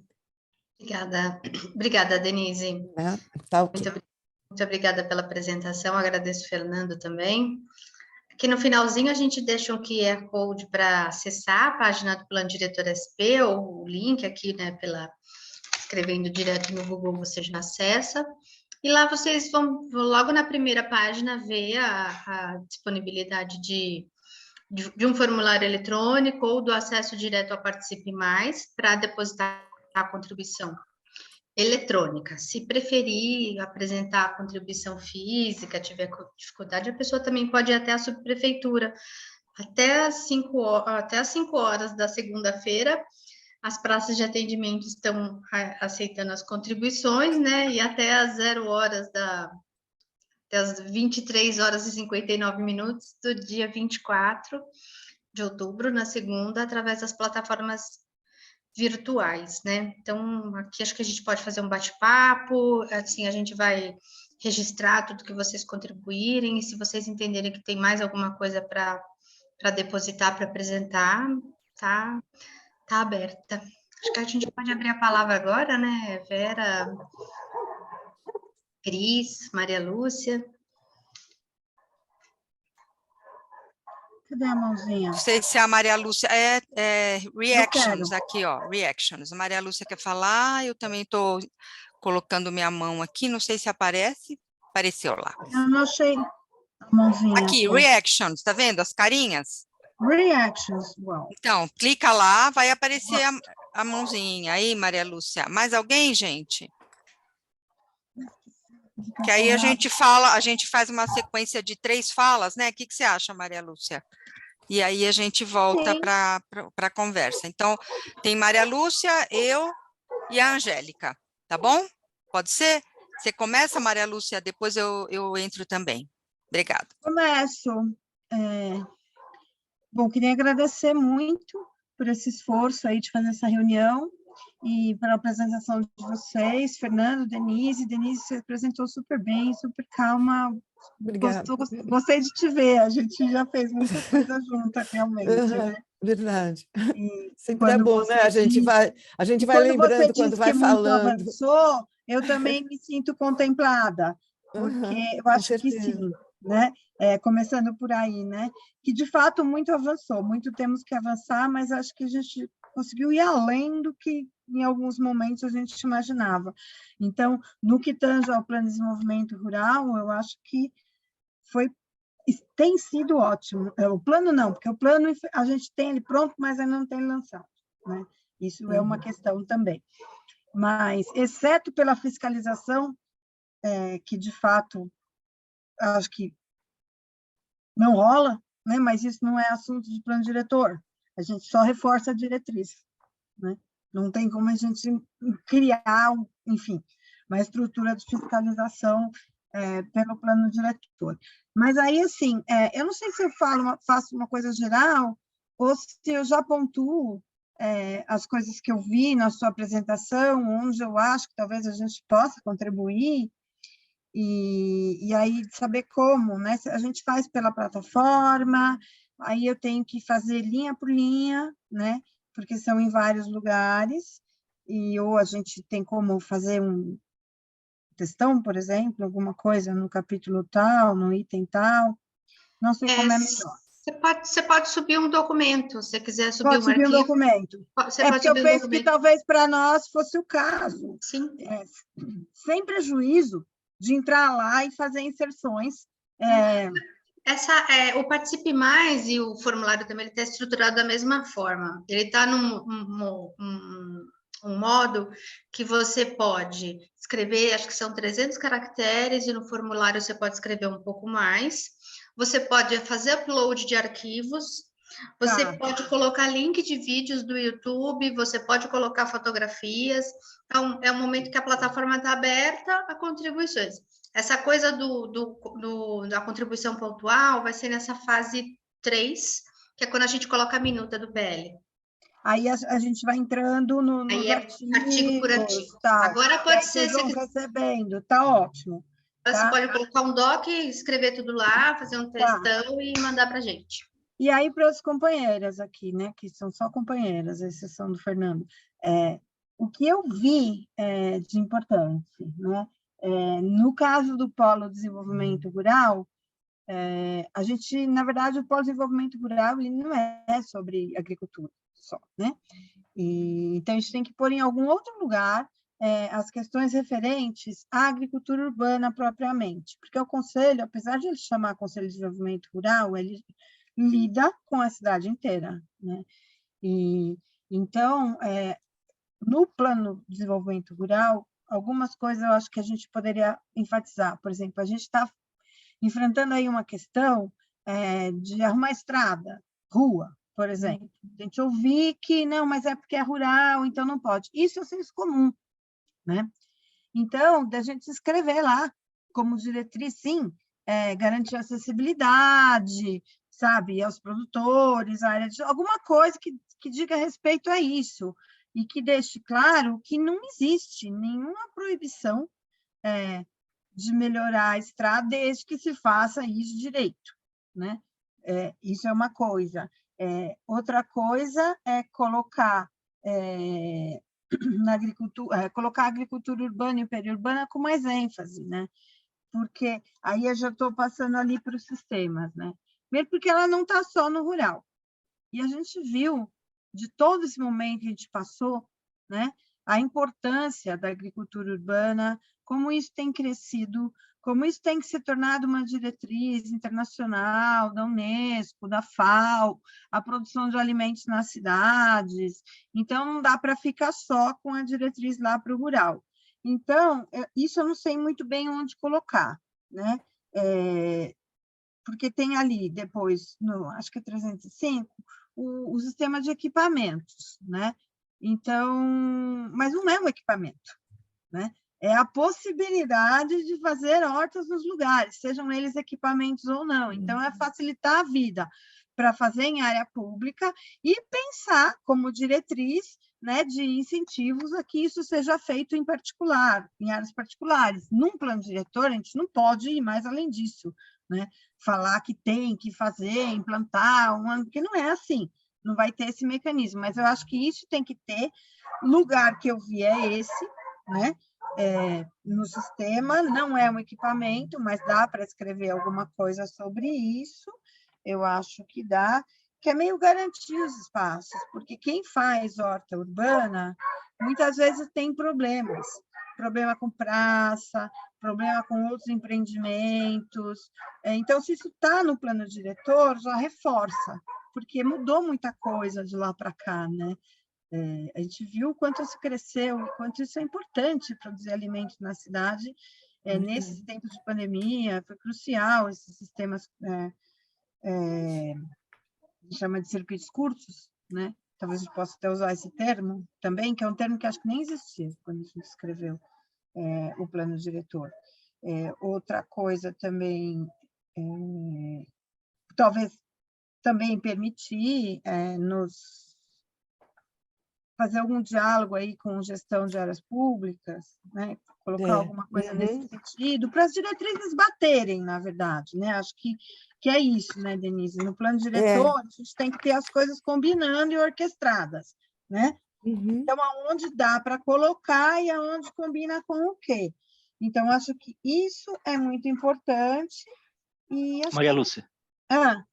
Speaker 2: Obrigada, Denise.
Speaker 6: Tá ok.
Speaker 2: Muito obrigada pela apresentação, agradeço o Fernando também. Aqui no finalzinho a gente deixa um QR Code para acessar a página do Plano Diretor SP, ou o link aqui, né, escrevendo direto no Google, você já acessa. E lá vocês vão logo na primeira página ver a disponibilidade de de um formulário eletrônico ou do acesso direto ao Participe Mais para depositar a contribuição eletrônica. Se preferir apresentar a contribuição física, tiver dificuldade, a pessoa também pode ir até a subprefeitura. Até às 5 horas da segunda-feira, as praças de atendimento estão aceitando as contribuições, né? E até às 0 horas até as 23 horas e 59 minutos do dia 24 de outubro, na segunda, através das plataformas virtuais, né? Então, aqui acho que a gente pode fazer um bate-papo, assim, a gente vai registrar tudo que vocês contribuírem, e se vocês entenderem que tem mais alguma coisa para depositar, para apresentar, tá aberta. Acho que a gente pode abrir a palavra agora, né? Vera, Cris, Maria Lúcia.
Speaker 4: Cadê a mãozinha?
Speaker 3: Não sei se a Maria Lúcia... reactions, aqui, ó, reactions. A Maria Lúcia quer falar, eu também estou colocando minha mão aqui, não sei se aparece. Apareceu lá.
Speaker 4: Eu não achei a mãozinha.
Speaker 3: Aqui, reactions, tá vendo as carinhas?
Speaker 4: Reactions, wow.
Speaker 3: Então, clica lá, vai aparecer a mãozinha. Aí, Maria Lúcia. Mais alguém, gente? Que aí a gente faz uma sequência de 3 falas, né? O que você acha, Maria Lúcia? E aí a gente volta para a conversa. Então, tem Maria Lúcia, eu e a Angélica, tá bom? Pode ser? Você começa, Maria Lúcia, depois eu entro também. Obrigada.
Speaker 4: Começo. Bom, queria agradecer muito por esse esforço aí de fazer essa reunião e pela apresentação de vocês, Fernando, Denise. Denise se apresentou super bem, super calma.
Speaker 6: Obrigada.
Speaker 4: Gostei de te ver, a gente já fez muita coisa junta, realmente. Né?
Speaker 6: Verdade.
Speaker 4: E
Speaker 6: sempre é bom, né? A gente vai lembrando quando vai falando.
Speaker 4: Avançou, eu também me sinto contemplada, porque eu acho que sim, né? Começando por aí, né? Que de fato muito avançou, muito temos que avançar, mas acho que a gente conseguiu ir além do que em alguns momentos a gente imaginava. Então, no que tange ao Plano de Desenvolvimento Rural, eu acho que tem sido ótimo. O plano não, porque o plano a gente tem ele pronto, mas ainda não tem lançado, né? Isso é uma questão também. Mas, exceto pela fiscalização, que de fato acho que não rola, né? Mas isso não é assunto de plano diretor. A gente só reforça a diretriz, né? Não tem como a gente criar, enfim, uma estrutura de fiscalização pelo plano diretor. Mas aí, assim, eu não sei se eu faço uma coisa geral ou se eu já pontuo as coisas que eu vi na sua apresentação, onde eu acho que talvez a gente possa contribuir, e aí saber como, né? A gente faz pela plataforma, aí eu tenho que fazer linha por linha, né? Porque são em vários lugares, ou a gente tem como fazer um textão, por exemplo, alguma coisa no capítulo tal, no item tal, não sei como é melhor.
Speaker 2: Você pode subir um documento, se você quiser subir
Speaker 4: Pode subir
Speaker 2: arquivo.
Speaker 4: um documento. Porque eu penso que talvez para nós fosse o caso.
Speaker 2: Sim.
Speaker 4: Sem prejuízo de entrar lá e fazer inserções.
Speaker 2: O Participe Mais e o formulário também está estruturado da mesma forma. Ele está num um modo que você pode escrever, acho que são 300 caracteres, e no formulário você pode escrever um pouco mais. Você pode fazer upload de arquivos, você pode colocar link de vídeos do YouTube, você pode colocar fotografias. Então, é um momento que a plataforma está aberta a contribuições. Essa coisa da contribuição pontual vai ser nessa fase 3, que é quando a gente coloca a minuta do PL.
Speaker 4: Aí a gente vai entrando nos
Speaker 2: artigo por artigo.
Speaker 4: Tal.
Speaker 2: Agora pode ser...
Speaker 4: Vocês vão recebendo, tá ótimo.
Speaker 2: Você pode colocar um doc, escrever tudo lá, fazer um textão e mandar para a gente.
Speaker 4: E aí, para as companheiras aqui, né, que são só companheiras, a exceção do Fernando, o que eu vi de importante, né, no caso do Polo Desenvolvimento Rural, a gente, na verdade, o Polo Desenvolvimento Rural ele não é sobre agricultura só, né? Então, a gente tem que pôr em algum outro lugar as questões referentes à agricultura urbana propriamente, porque o Conselho, apesar de ele chamar Conselho de Desenvolvimento Rural, ele lida com a cidade inteira, né? E, então, no plano de desenvolvimento rural, algumas coisas eu acho que a gente poderia enfatizar. Por exemplo, a gente está enfrentando aí uma questão de arrumar estrada, rua, por exemplo. A gente ouvir que, não, mas é porque é rural, então não pode. Isso é senso comum, né? Então, da gente escrever lá, como diretriz, sim, garantir acessibilidade, sabe, aos produtores, área de alguma coisa que diga respeito a isso, e que deixe claro que não existe nenhuma proibição de melhorar a estrada desde que se faça isso direito, né? Isso é uma coisa. Outra coisa é colocar na agricultura, colocar a agricultura urbana e periurbana com mais ênfase, né? Porque aí eu já estou passando ali para os sistemas, né? Mesmo porque ela não está só no rural. E a gente viu, de todo esse momento que a gente passou, né, a importância da agricultura urbana, como isso tem crescido, como isso tem que se tornado uma diretriz internacional da Unesco, da FAO, a produção de alimentos nas cidades. Então, não dá para ficar só com a diretriz lá para o rural. Então, isso eu não sei muito bem onde colocar, né? Porque tem ali, depois, acho que é 305, o sistema de equipamentos, né? Então, mas não é um equipamento, né? É a possibilidade de fazer hortas nos lugares, sejam eles equipamentos ou não. Então, é facilitar a vida para fazer em área pública e pensar como diretriz, né, de incentivos a que isso seja feito em particular, em áreas particulares. Num plano diretor, a gente não pode ir mais além disso, né? Falar que tem que fazer, implantar, porque não é assim, não vai ter esse mecanismo, mas eu acho que isso tem que ter, lugar que eu vi é esse, né? No sistema, não é um equipamento, mas dá para escrever alguma coisa sobre isso, eu acho que dá, que é meio garantir os espaços, porque quem faz horta urbana, muitas vezes tem problemas, problema com praça, problema com outros empreendimentos. Então, se isso está no plano diretor, já reforça, porque mudou muita coisa de lá para cá, né? A gente viu o quanto isso cresceu, o quanto isso é importante produzir alimentos na cidade. Nesses tempos de pandemia, foi crucial esses sistemas, chama de circuitos curtos, né? Talvez a gente possa até usar esse termo também, que é um termo que acho que nem existia quando a gente escreveu o plano diretor. Outra coisa também, talvez também permitir nos fazer algum diálogo aí com gestão de áreas públicas, né? Colocar alguma coisa nesse sentido, para as diretrizes baterem, na verdade, né? Acho que é isso, né, Denise? No plano diretor, a gente tem que ter as coisas combinando e orquestradas, né? Então, aonde dá para colocar e aonde combina com o quê? Então, acho que isso é muito importante. E
Speaker 5: Maria Lúcia,
Speaker 4: Ah,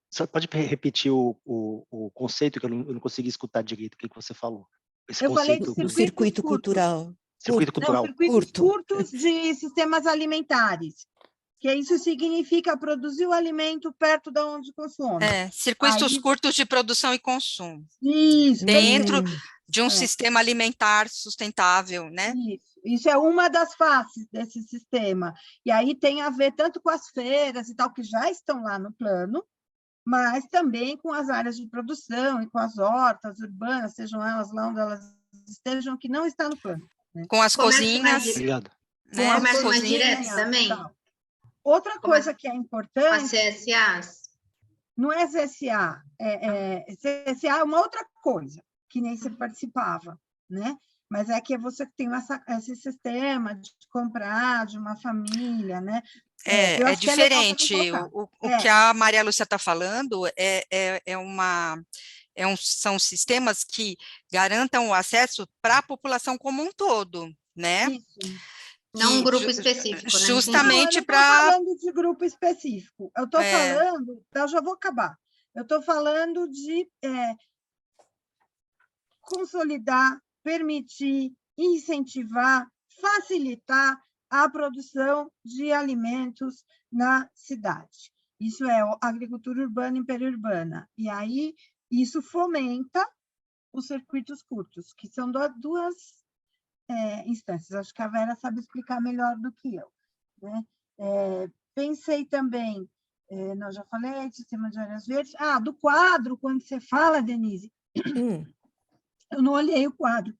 Speaker 5: só pode repetir o conceito, que eu não consegui escutar direito o que você falou. Esse
Speaker 4: eu falei
Speaker 5: conceito
Speaker 4: de
Speaker 6: Do
Speaker 4: circuitos
Speaker 6: circuito
Speaker 4: curtos.
Speaker 6: cultural.
Speaker 5: circuito cultural.
Speaker 4: Não, circuitos
Speaker 6: Curto.
Speaker 4: curtos de sistemas alimentares, que isso significa produzir o alimento perto de onde consome.
Speaker 3: Circuitos
Speaker 4: Aí,
Speaker 3: curtos de produção e consumo,
Speaker 4: isso,
Speaker 3: dentro
Speaker 4: perfeito.
Speaker 3: de um sistema alimentar sustentável, né?
Speaker 4: Isso é uma das faces desse sistema. E aí tem a ver tanto com as feiras e tal, que já estão lá no plano, mas também com as áreas de produção e com as hortas urbanas, sejam elas lá onde elas estejam, que não está no plano. Né?
Speaker 3: Com as
Speaker 2: Comércio mais
Speaker 3: cozinhas,
Speaker 5: Obrigado.
Speaker 3: né?
Speaker 2: Comércio mais direto
Speaker 4: cozinhas,
Speaker 2: também?
Speaker 4: tal. Outra coisa que é
Speaker 2: As
Speaker 4: importante,
Speaker 2: CSAs?
Speaker 4: não é CSA, CSA é uma outra coisa, que nem você participava, né? Mas é que você tem esse sistema de comprar de uma família, né? Eu acho que é legal também
Speaker 3: diferente.
Speaker 4: colocar.
Speaker 3: O que a Maria Lúcia está falando são sistemas que garantam o acesso para a população como um todo, né?
Speaker 4: Isso.
Speaker 2: Não um grupo específico, né?
Speaker 3: Justamente
Speaker 4: para... Não, eu não estou
Speaker 3: para...
Speaker 4: falando de grupo específico. Eu estou falando... Eu já vou acabar. Eu estou falando de consolidar, permitir, incentivar, facilitar a produção de alimentos na cidade. Isso é agricultura urbana e periurbana. E aí, isso fomenta os circuitos curtos, que são duas instâncias. Acho que a Vera sabe explicar melhor do que eu, né? Pensei também, nós já falei, sistema de áreas verdes. Do quadro, quando você fala, Denise, eu não olhei o quadro,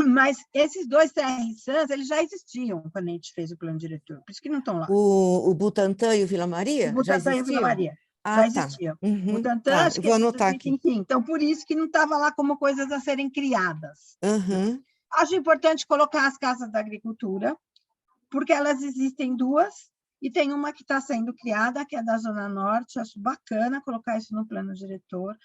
Speaker 4: mas esses dois TR-SANs, eles já existiam quando a gente fez o plano diretor, por isso que não estão lá.
Speaker 6: O Butantã e o Vila Maria
Speaker 4: O
Speaker 6: já
Speaker 4: Butantã e o Vila
Speaker 6: existiam?
Speaker 4: Maria
Speaker 6: Ah,
Speaker 4: já
Speaker 6: tá.
Speaker 4: existiam.
Speaker 6: Uhum,
Speaker 4: Butantã,
Speaker 6: tá.
Speaker 4: acho
Speaker 6: Eu
Speaker 4: que
Speaker 6: vou
Speaker 4: é de
Speaker 6: anotar aqui.
Speaker 4: 2015, então por isso que não estava lá como coisas a serem criadas.
Speaker 6: Uhum.
Speaker 4: Acho importante colocar as casas da agricultura, porque elas existem duas, e tem uma que está sendo criada, que é da Zona Norte, acho bacana colocar isso no plano diretor.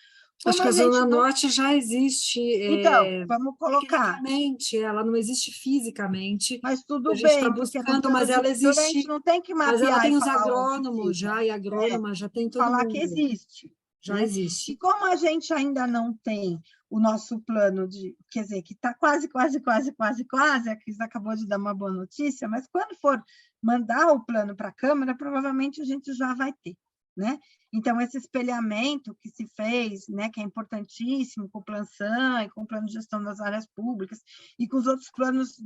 Speaker 1: Acho que a Zona Norte já existe
Speaker 4: Então, vamos colocar.
Speaker 1: tecnicamente, ela não existe fisicamente,
Speaker 4: Mas tudo
Speaker 1: a gente está
Speaker 4: bem, porque no
Speaker 1: buscando,
Speaker 4: plano
Speaker 1: mas ela
Speaker 4: diretor a gente
Speaker 1: existe,
Speaker 4: não tem que
Speaker 1: mas ela
Speaker 4: mapear
Speaker 1: tem
Speaker 4: e
Speaker 1: os
Speaker 4: falar onde
Speaker 1: agrônomos
Speaker 4: fica.
Speaker 1: já, e agrônoma já tem todo
Speaker 4: Falar
Speaker 1: mundo.
Speaker 4: que existe.
Speaker 1: Já
Speaker 4: né?
Speaker 1: existe.
Speaker 4: E como a gente ainda não tem o nosso plano de, quer dizer, que está quase, a Cris acabou de dar uma boa notícia, mas quando for mandar o plano para a Câmara, provavelmente a gente já vai ter, né? Então, esse espelhamento que se fez, né, que é importantíssimo, com o Plano SAM e com o Plano de Gestão das Áreas Públicas, e com os outros planos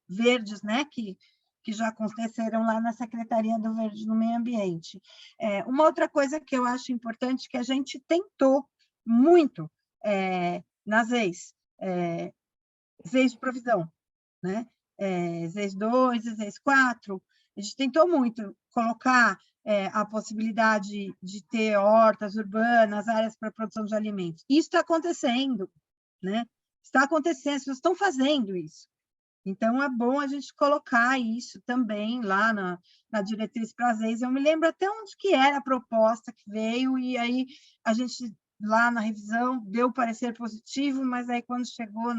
Speaker 4: verdes, né, que já aconteceram lá na Secretaria do Verde no Meio Ambiente. Uma outra coisa que eu acho importante, que a gente tentou muito nas ZEIs, ZEIs de provisão, né? ZEIs 2, ZEIs 4, a gente tentou muito colocar a possibilidade de ter hortas urbanas, áreas para produção de alimentos. Isso está acontecendo, né? Está acontecendo, as pessoas estão fazendo isso. Então, é bom a gente colocar isso também lá na diretriz para as ZEIs. Eu me lembro até onde que era a proposta que veio, e aí a gente, lá na revisão, deu o parecer positivo, mas aí quando chegou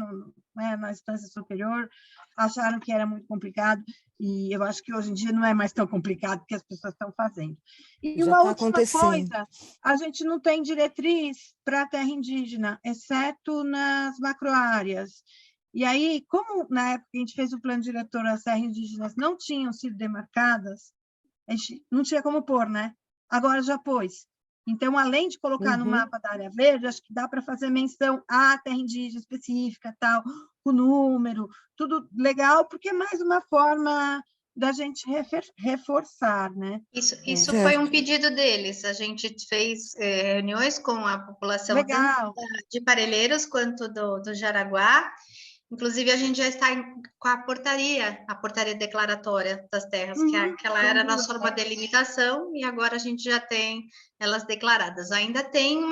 Speaker 4: na instância superior, acharam que era muito complicado, e eu acho que hoje em dia não é mais tão complicado, porque as pessoas estão fazendo. E
Speaker 6: Já
Speaker 4: uma
Speaker 6: está
Speaker 4: última
Speaker 6: acontecendo.
Speaker 4: coisa, a gente não tem diretriz para a terra indígena, exceto nas macroáreas. E aí, como na época que a gente fez o plano diretor, as terras indígenas não tinham sido demarcadas, a gente não tinha como pôr, né? Agora já pôs. Então, além de colocar no mapa da área verde, acho que dá para fazer menção à terra indígena específica, tal, o número, tudo legal, porque é mais uma forma da gente reforçar, né?
Speaker 2: Isso foi um pedido deles. A gente fez reuniões com a população,
Speaker 4: Legal.
Speaker 2: tanto de Parelheiros quanto do Jaraguá. Inclusive, a gente já está com a portaria declaratória das terras, que aquela era a nossa forma de delimitação, e agora a gente já tem elas declaradas. Ainda tem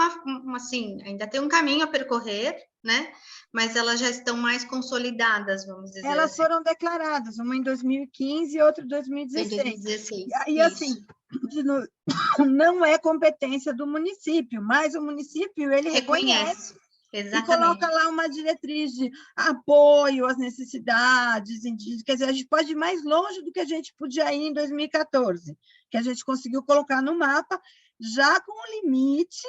Speaker 2: ainda tem um caminho a percorrer, né? Mas elas já estão mais consolidadas, vamos dizer assim.
Speaker 4: Elas foram declaradas, uma em 2015 e outra em 2016.
Speaker 2: 2016.
Speaker 4: E assim, não é competência do município, mas o município ele reconhece.
Speaker 2: Exatamente.
Speaker 4: E coloca lá uma diretriz de apoio às necessidades indígenas. Quer dizer, a gente pode ir mais longe do que a gente podia ir em 2014, que a gente conseguiu colocar no mapa, já com um limite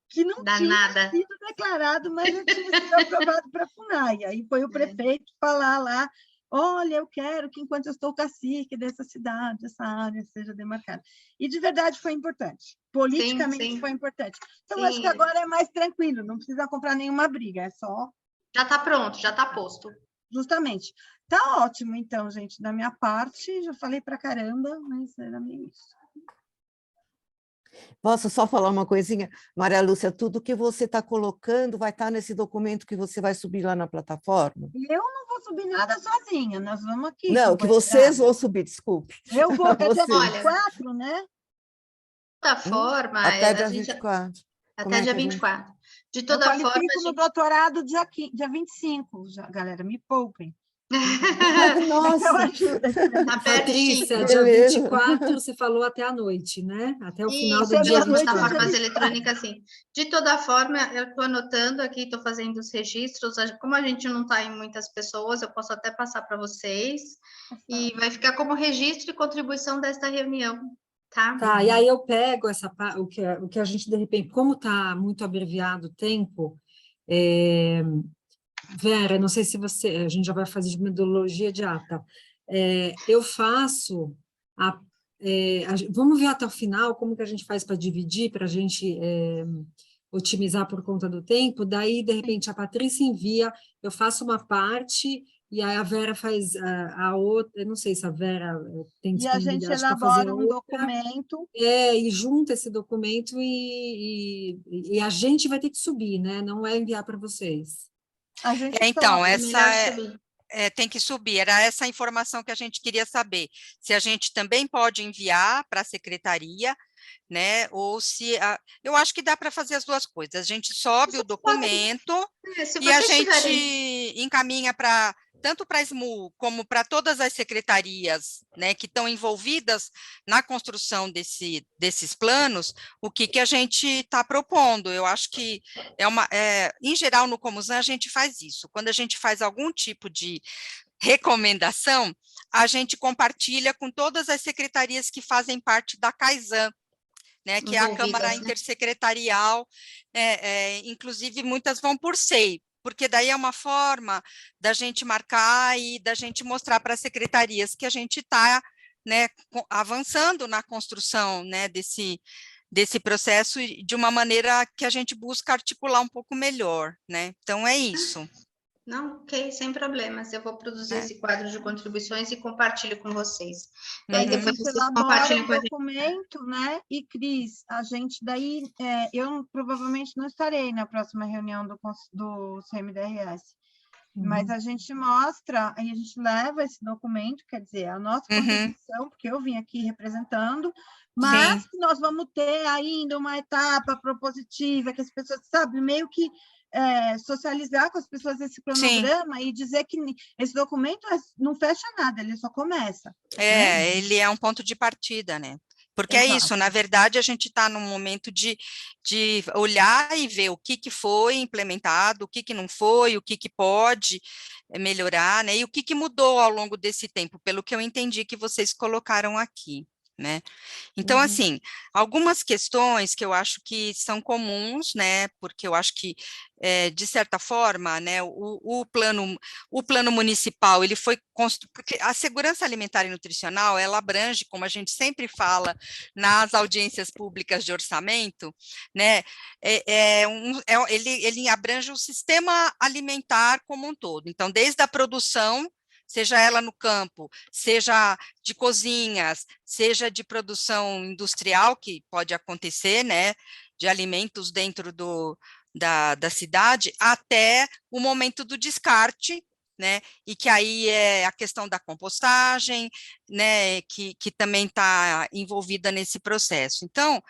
Speaker 4: que não tinha sido declarado, mas já tinha sido aprovado para a FUNAI. Aí foi o prefeito falar lá, olha, eu quero que, enquanto eu estou cacique dessa cidade, essa área seja demarcada. E, de verdade, foi importante. Politicamente, foi importante. Então, acho que agora é mais tranquilo, não precisa comprar nenhuma briga, é só...
Speaker 2: Já está pronto, já está posto.
Speaker 4: Justamente. Tá ótimo, então, gente, da minha parte, já falei para caramba, mas era meio isso.
Speaker 6: Posso só falar uma coisinha? Maria Lúcia, tudo que você está colocando vai estar nesse documento que você vai subir lá na plataforma?
Speaker 4: Eu não vou subir nada sozinha, nós vamos aqui.
Speaker 6: Não, que vocês vão subir, desculpe.
Speaker 4: Eu vou, quer dizer,
Speaker 2: Olha,
Speaker 4: 24, né?
Speaker 2: De toda forma...
Speaker 6: Até dia 24.
Speaker 2: Até dia 24. De toda
Speaker 4: forma... Eu
Speaker 2: qualifico
Speaker 4: no doutorado dia 25, galera, me poupem.
Speaker 6: Nossa!
Speaker 1: Patrícia, dia 24, você falou até a noite, né? Até o final do dia 24.
Speaker 2: Plataformas eletrônicas, sim. De toda forma, eu estou anotando aqui, estou fazendo os registros. Como a gente não está em muitas pessoas, eu posso até passar para vocês. E vai ficar como registro e contribuição desta reunião, tá?
Speaker 1: Tá, e aí eu pego o que a gente, de repente, como está muito abreviado o tempo... Vera, não sei se a gente já vai fazer de metodologia de ata. Eu faço vamos ver até o final como que a gente faz para dividir, para a gente otimizar por conta do tempo. Daí, de repente, a Patrícia envia, eu faço uma parte, e aí a Vera faz a outra. Eu não sei se a Vera tem
Speaker 4: E a gente
Speaker 1: disponibilidade para fazer a
Speaker 4: elabora um
Speaker 1: outra.
Speaker 4: documento.
Speaker 1: E junta esse documento e a gente vai ter que subir, né? Não é enviar para vocês.
Speaker 4: A gente
Speaker 3: Então,
Speaker 4: sobe.
Speaker 3: essa tem que subir, era essa informação que a gente queria saber, se a gente também pode enviar para a secretaria, né, ou se, eu acho que dá para fazer as duas coisas, a gente sobe o documento
Speaker 2: Se
Speaker 3: e a
Speaker 2: vocês
Speaker 3: gente
Speaker 2: tiverem...
Speaker 3: encaminha tanto para a SMU como para todas as secretarias, né, que estão envolvidas na construção desses planos, o que a gente está propondo. Eu acho que em geral no Comusan a gente faz isso. Quando a gente faz algum tipo de recomendação, a gente compartilha com todas as secretarias que fazem parte da CAISAN, né, que é a Câmara
Speaker 2: Envolvidas, né?
Speaker 3: Intersecretarial, inclusive muitas vão por SEI, porque daí é uma forma da gente marcar e da gente mostrar para as secretarias que a gente está, né, avançando na construção, né, desse processo de uma maneira que a gente busca articular um pouco melhor, né? Então é isso.
Speaker 2: Não, ok, sem problemas. Eu vou produzir
Speaker 3: É.
Speaker 2: esse quadro de contribuições e compartilho com vocês. E
Speaker 4: A
Speaker 2: aí
Speaker 3: Uhum.
Speaker 2: depois
Speaker 4: gente
Speaker 2: vocês
Speaker 4: elabora
Speaker 2: compartilham
Speaker 4: um
Speaker 2: com a gente.
Speaker 4: documento, né? E, Cris, a gente daí, eu provavelmente não estarei na próxima reunião do CMDRS, mas a gente mostra, aí a gente leva esse documento, quer dizer, a nossa
Speaker 3: Uhum.
Speaker 4: contribuição, porque eu vim aqui representando,
Speaker 3: Sim.
Speaker 4: mas nós vamos ter ainda uma etapa propositiva, que as pessoas, sabe, meio que socializar com as pessoas esse cronograma e dizer que esse documento não fecha nada, ele só começa. Né?
Speaker 3: Ele é um ponto de partida, né? Porque é
Speaker 4: Exato.
Speaker 3: isso, na verdade, a gente está num momento de olhar e ver o que foi implementado, o que não foi, o que pode melhorar, né? E o que mudou ao longo desse tempo, pelo que eu entendi que vocês colocaram aqui, né? Então, assim, algumas questões que eu acho que são comuns, né? Porque eu acho que, de certa forma, né, o plano municipal, ele foi porque a segurança alimentar e nutricional, ela abrange, como a gente sempre fala nas audiências públicas de orçamento, né? Ele abrange o sistema alimentar como um todo. Então, desde a produção, seja ela no campo, seja de cozinhas, seja de produção industrial, que pode acontecer, né, de alimentos dentro da cidade, até o momento do descarte, né, e que aí é a questão da compostagem, né, que também está envolvida nesse processo. Então,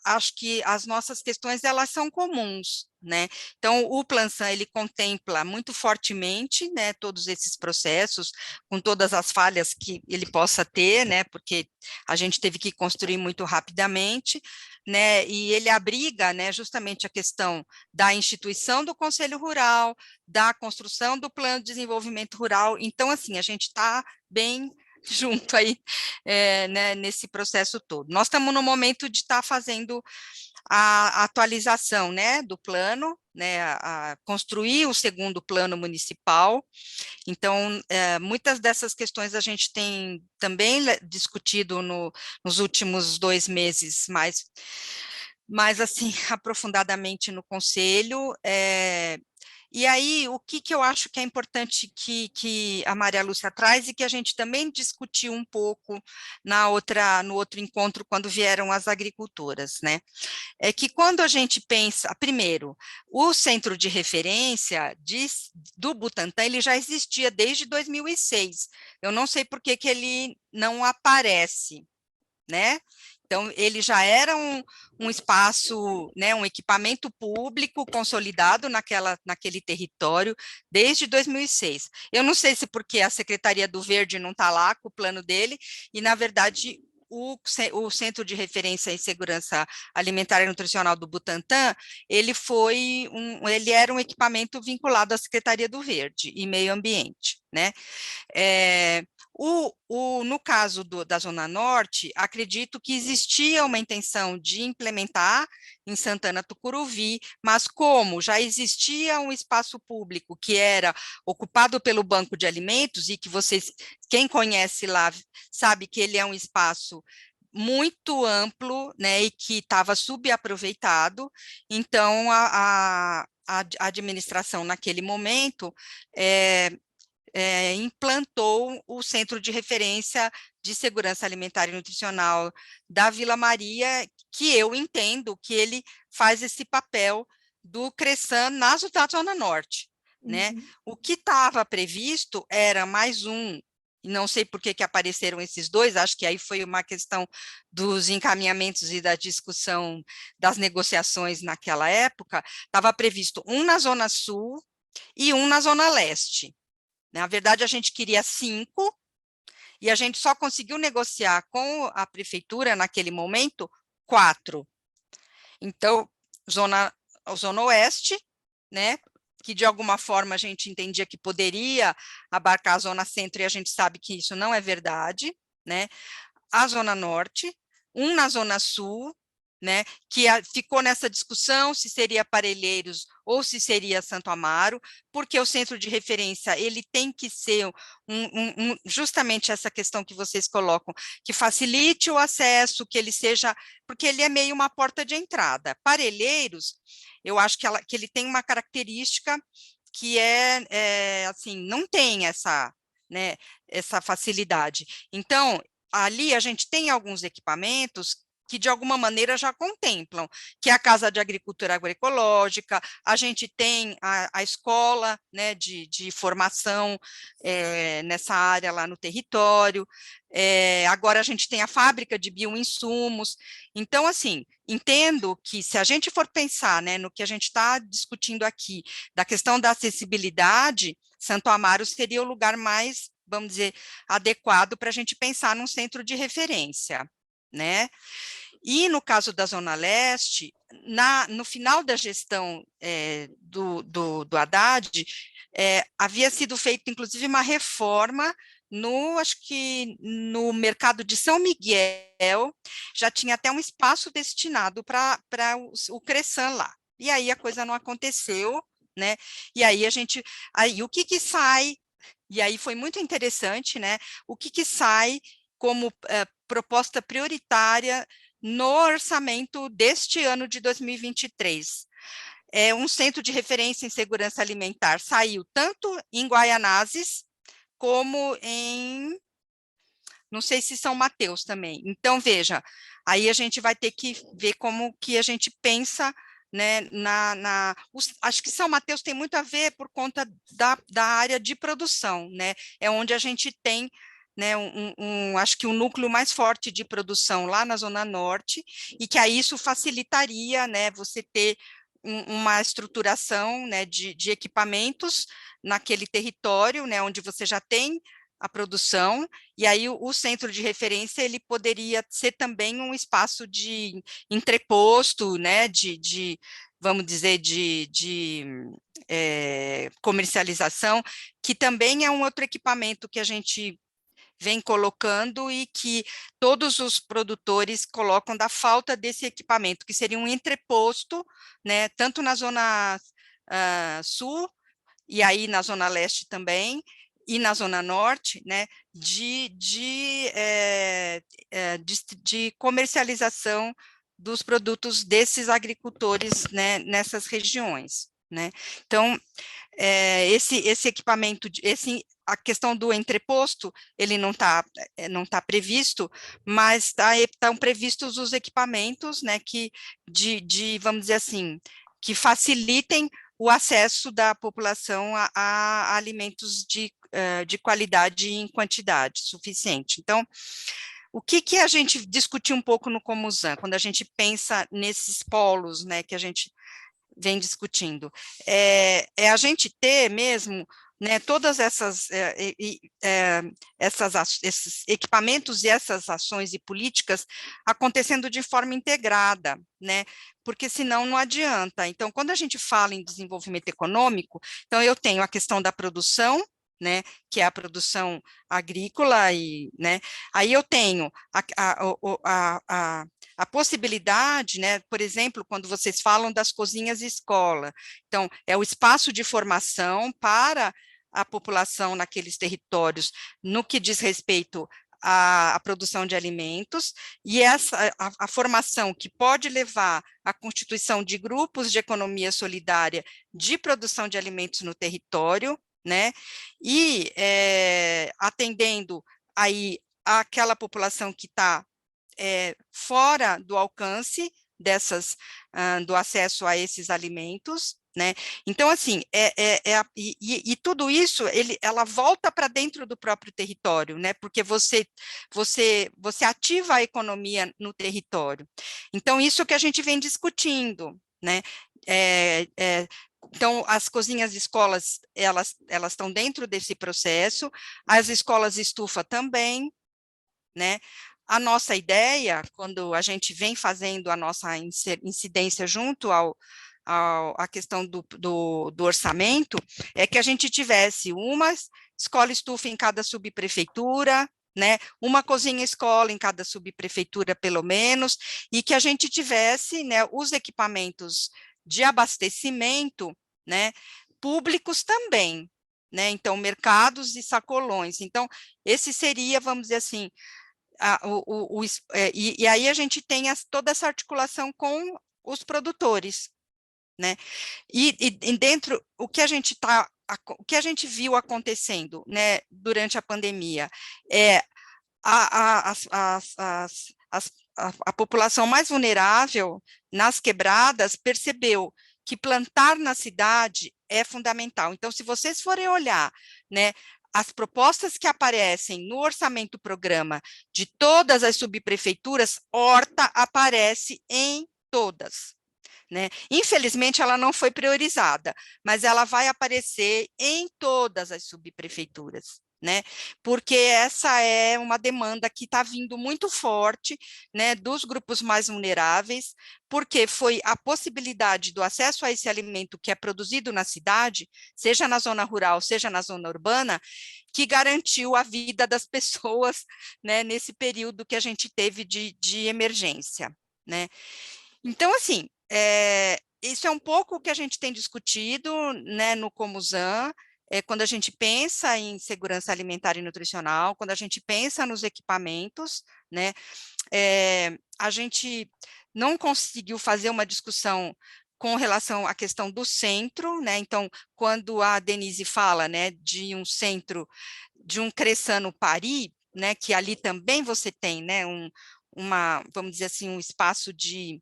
Speaker 3: acho que as nossas questões, elas são comuns, né? Então, o Plansan, ele contempla muito fortemente, né, todos esses processos, com todas as falhas que ele possa ter, né, porque a gente teve que construir muito rapidamente, né, e ele abriga, né, justamente a questão da instituição do Conselho Rural, da construção do Plano de Desenvolvimento Rural. Então, assim, a gente está bem junto aí, né, nesse processo todo. Nós estamos no momento de estar fazendo a atualização, né, do plano, né, a construir o segundo plano municipal. Então, muitas dessas questões a gente tem também discutido nos últimos 2 meses, mais assim, aprofundadamente no Conselho, e aí, o que eu acho que é importante que a Maria Lúcia traz e que a gente também discutiu um pouco no outro encontro, quando vieram as agricultoras, né? É que quando a gente pensa, primeiro, o centro de referência do Butantan, ele já existia desde 2006. Eu não sei por que ele não aparece, né? Então, ele já era um espaço, né, um equipamento público consolidado naquele território desde 2006. Eu não sei se porque a Secretaria do Verde não está lá com o plano dele, e, na verdade, o Centro de Referência em Segurança Alimentar e Nutricional do Butantan, ele era um equipamento vinculado à Secretaria do Verde e Meio Ambiente. né? No caso da Zona Norte, acredito que existia uma intenção de implementar em Santana Tucuruvi, mas como já existia um espaço público que era ocupado pelo Banco de Alimentos, e que vocês, quem conhece lá, sabe que ele é um espaço muito amplo, né, e que estava subaproveitado, então a administração naquele momento implantou o Centro de Referência de Segurança Alimentar e Nutricional da Vila Maria, que eu entendo que ele faz esse papel do CRESAM na Zona Norte, né? O que estava previsto era mais um, não sei por que apareceram esses dois, acho que aí foi uma questão dos encaminhamentos e da discussão das negociações naquela época. Estava previsto um na Zona Sul e um na Zona Leste. Na verdade, a gente queria 5, e a gente só conseguiu negociar com a prefeitura, naquele momento, 4. Então, Zona Oeste, né, que de alguma forma a gente entendia que poderia abarcar a Zona Centro, e a gente sabe que isso não é verdade, né? A Zona Norte, um na Zona Sul, né, que ficou nessa discussão se seria Parelheiros ou se seria Santo Amaro, porque o centro de referência ele tem que ser justamente essa questão que vocês colocam, que facilite o acesso, que ele seja, porque ele é meio uma porta de entrada. Parelheiros, eu acho que ele tem uma característica que assim, não tem essa, né, essa facilidade. Então, ali a gente tem alguns equipamentos que de alguma maneira já contemplam, que é a Casa de Agricultura Agroecológica, a gente tem a escola, né, de formação nessa área lá no território, agora a gente tem a fábrica de bioinsumos. Então, assim, entendo que se a gente for pensar, né, no que a gente está discutindo aqui, da questão da acessibilidade, Santo Amaro seria o lugar mais, vamos dizer, adequado para a gente pensar num centro de referência, né? E no caso da Zona Leste, no final da gestão do Haddad, havia sido feita, inclusive, uma reforma acho que no mercado de São Miguel, já tinha até um espaço destinado para o CRESAM lá. E aí a coisa não aconteceu, né? E aí aí o que sai, e aí foi muito interessante, né? O que sai como proposta prioritária no orçamento deste ano de 2023. Um centro de referência em segurança alimentar saiu tanto em Guaianazes, como não sei se São Mateus também. Então, veja, aí a gente vai ter que ver como que a gente pensa, né, acho que São Mateus tem muito a ver por conta da área de produção, né, é onde a gente tem, né, acho que um núcleo mais forte de produção lá na Zona Norte, e que aí isso facilitaria, né, você ter uma estruturação, né, de equipamentos naquele território, né, onde você já tem a produção, e aí o centro de referência ele poderia ser também um espaço de entreposto, né, vamos dizer, de comercialização, que também é um outro equipamento que a gente vem colocando e que todos os produtores colocam da falta desse equipamento, que seria um entreposto, né, tanto na Zona Sul, e aí na Zona Leste também, e na Zona Norte, né, de comercialização dos produtos desses agricultores, né, nessas regiões, né. Então, esse equipamento, a questão do entreposto, ele não tá previsto, mas estão previstos os equipamentos, né, vamos dizer assim, que facilitem o acesso da população a alimentos de qualidade e em quantidade suficiente. Então, o que a gente discutiu um pouco no Comusan, quando a gente pensa nesses polos, né, que a gente vem discutindo, a gente ter mesmo, né, todas esses equipamentos e essas ações e políticas acontecendo de forma integrada, né, porque senão não adianta. Então, quando a gente fala em desenvolvimento econômico, então eu tenho a questão da produção, né, que é a produção agrícola, e, né, aí eu tenho a possibilidade, né, por exemplo, quando vocês falam das cozinhas escola, então, é o espaço de formação para a população naqueles territórios, no que diz respeito à produção de alimentos, e a formação que pode levar à constituição de grupos de economia solidária de produção de alimentos no território, né, e atendendo aí àquela população que está fora do alcance do acesso a esses alimentos, né? Então, assim, e tudo isso, ela volta para dentro do próprio território, né? Porque você ativa a economia no território. Então, isso que a gente vem discutindo, né? Então, as cozinhas de escolas, elas estão dentro desse processo, as escolas estufa também, né? A nossa ideia, quando a gente vem fazendo a nossa incidência junto à questão do orçamento, é que a gente tivesse uma escola estufa em cada subprefeitura, né, uma cozinha-escola em cada subprefeitura, pelo menos, e que a gente tivesse, né, os equipamentos de abastecimento, né, públicos também, né, então, mercados e sacolões. Então, esse seria, vamos dizer assim, e aí a gente tem toda essa articulação com os produtores, né? E dentro, o que a gente viu acontecendo, né, durante a pandemia, a população mais vulnerável nas quebradas percebeu que plantar na cidade é fundamental. Então, se vocês forem olhar, né, as propostas que aparecem no orçamento programa de todas as subprefeituras, horta aparece em todas, né? Infelizmente, ela não foi priorizada, mas ela vai aparecer em todas as subprefeituras, né? Porque essa é uma demanda que está vindo muito forte, né, dos grupos mais vulneráveis, porque foi a possibilidade do acesso a esse alimento que é produzido na cidade, seja na zona rural, seja na zona urbana, que garantiu a vida das pessoas, né, nesse período que a gente teve de emergência, né? Então, assim, isso é um pouco o que a gente tem discutido, né, no Comusan, quando a gente pensa em segurança alimentar e nutricional, quando a gente pensa nos equipamentos, né, a gente não conseguiu fazer uma discussão com relação à questão do centro, né, então, quando a Denise fala, né, de um centro, de um Cresçano Paris, né, que ali também você tem, né, vamos dizer assim, um espaço de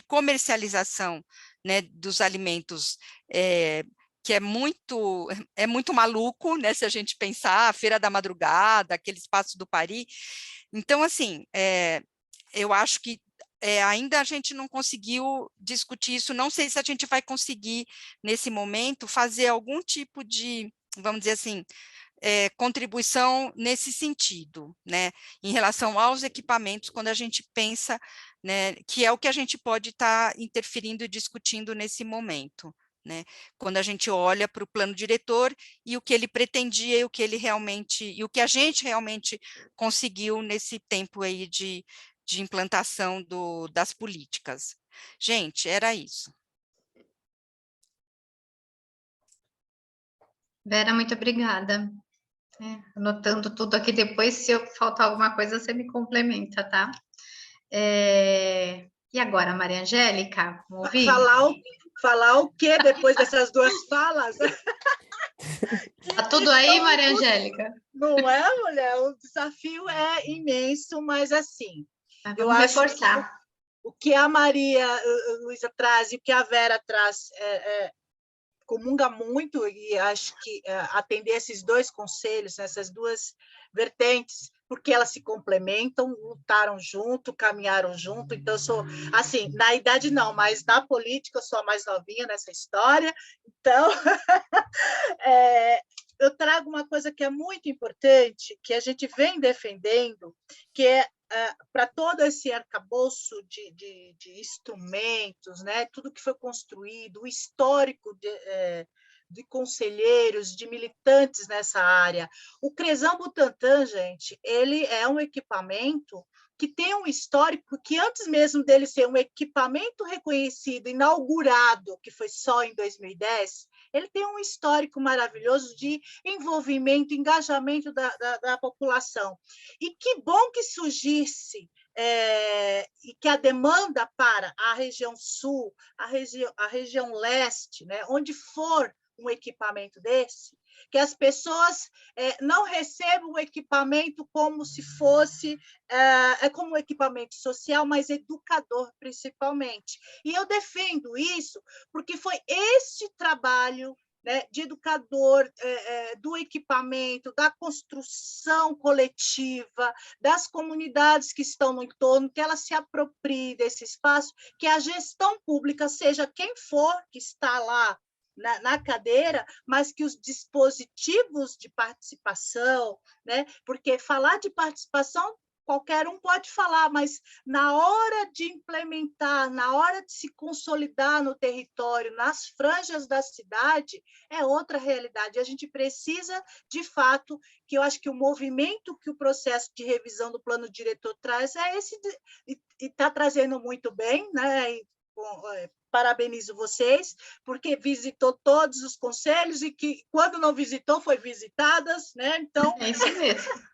Speaker 3: comercialização, né, dos alimentos, que é muito maluco, né, se a gente pensar, a Feira da Madrugada, aquele espaço do Paris. Então, assim, eu acho que ainda a gente não conseguiu discutir isso, não sei se a gente vai conseguir, nesse momento, fazer algum tipo de, vamos dizer assim, contribuição nesse sentido, né, em relação aos equipamentos, quando a gente pensa, né, que é o que a gente pode estar interferindo e discutindo nesse momento, né, quando a gente olha para o plano diretor e o que ele pretendia e o que ele realmente, e o que a gente realmente conseguiu nesse tempo aí de implantação das políticas. Gente, era isso.
Speaker 2: Vera, muito obrigada. Anotando tudo aqui, depois, se eu faltar alguma coisa, você me complementa, tá? E agora, Maria Angélica, vamos ouvir?
Speaker 7: Falar o quê depois dessas duas falas?
Speaker 2: Tá tudo aí, Maria Angélica?
Speaker 7: Não é, mulher? O desafio é imenso, mas assim, eu
Speaker 2: vamos
Speaker 7: acho
Speaker 2: reforçar.
Speaker 7: que o que a Maria Luísa traz e o que a Vera traz comunga muito, e acho que atender esses dois conselhos, essas duas vertentes, porque elas se complementam, lutaram junto, caminharam junto. Então, eu sou, assim, na idade não, mas na política eu sou a mais novinha nessa história. Então, eu trago uma coisa que é muito importante, que a gente vem defendendo, que é para todo esse arcabouço de instrumentos, né? Tudo que foi construído, o histórico de conselheiros, de militantes nessa área. O Crezão Butantã, gente, ele é um equipamento que tem um histórico que, antes mesmo dele ser um equipamento reconhecido, inaugurado, que foi só em 2010, ele tem um histórico maravilhoso de envolvimento, engajamento da população. E que bom que surgisse e que a demanda para a região sul, a região leste, né, onde for um equipamento desse, que as pessoas não recebam o equipamento como se fosse como um equipamento social, mas educador, principalmente. E eu defendo isso porque foi este trabalho, né, de educador, do equipamento, da construção coletiva, das comunidades que estão no entorno, que elas se apropriem desse espaço, que a gestão pública, seja quem for que está lá na cadeira, mas que os dispositivos de participação, né, porque falar de participação qualquer um pode falar, mas na hora de implementar, na hora de se consolidar no território, nas franjas da cidade, é outra realidade. A gente precisa, de fato, que eu acho que o movimento que o processo de revisão do plano diretor traz é esse, e está trazendo muito bem, né? Parabenizo vocês, porque visitou todos os conselhos e que, quando não visitou, foi visitadas, né? Então,
Speaker 2: é isso mesmo.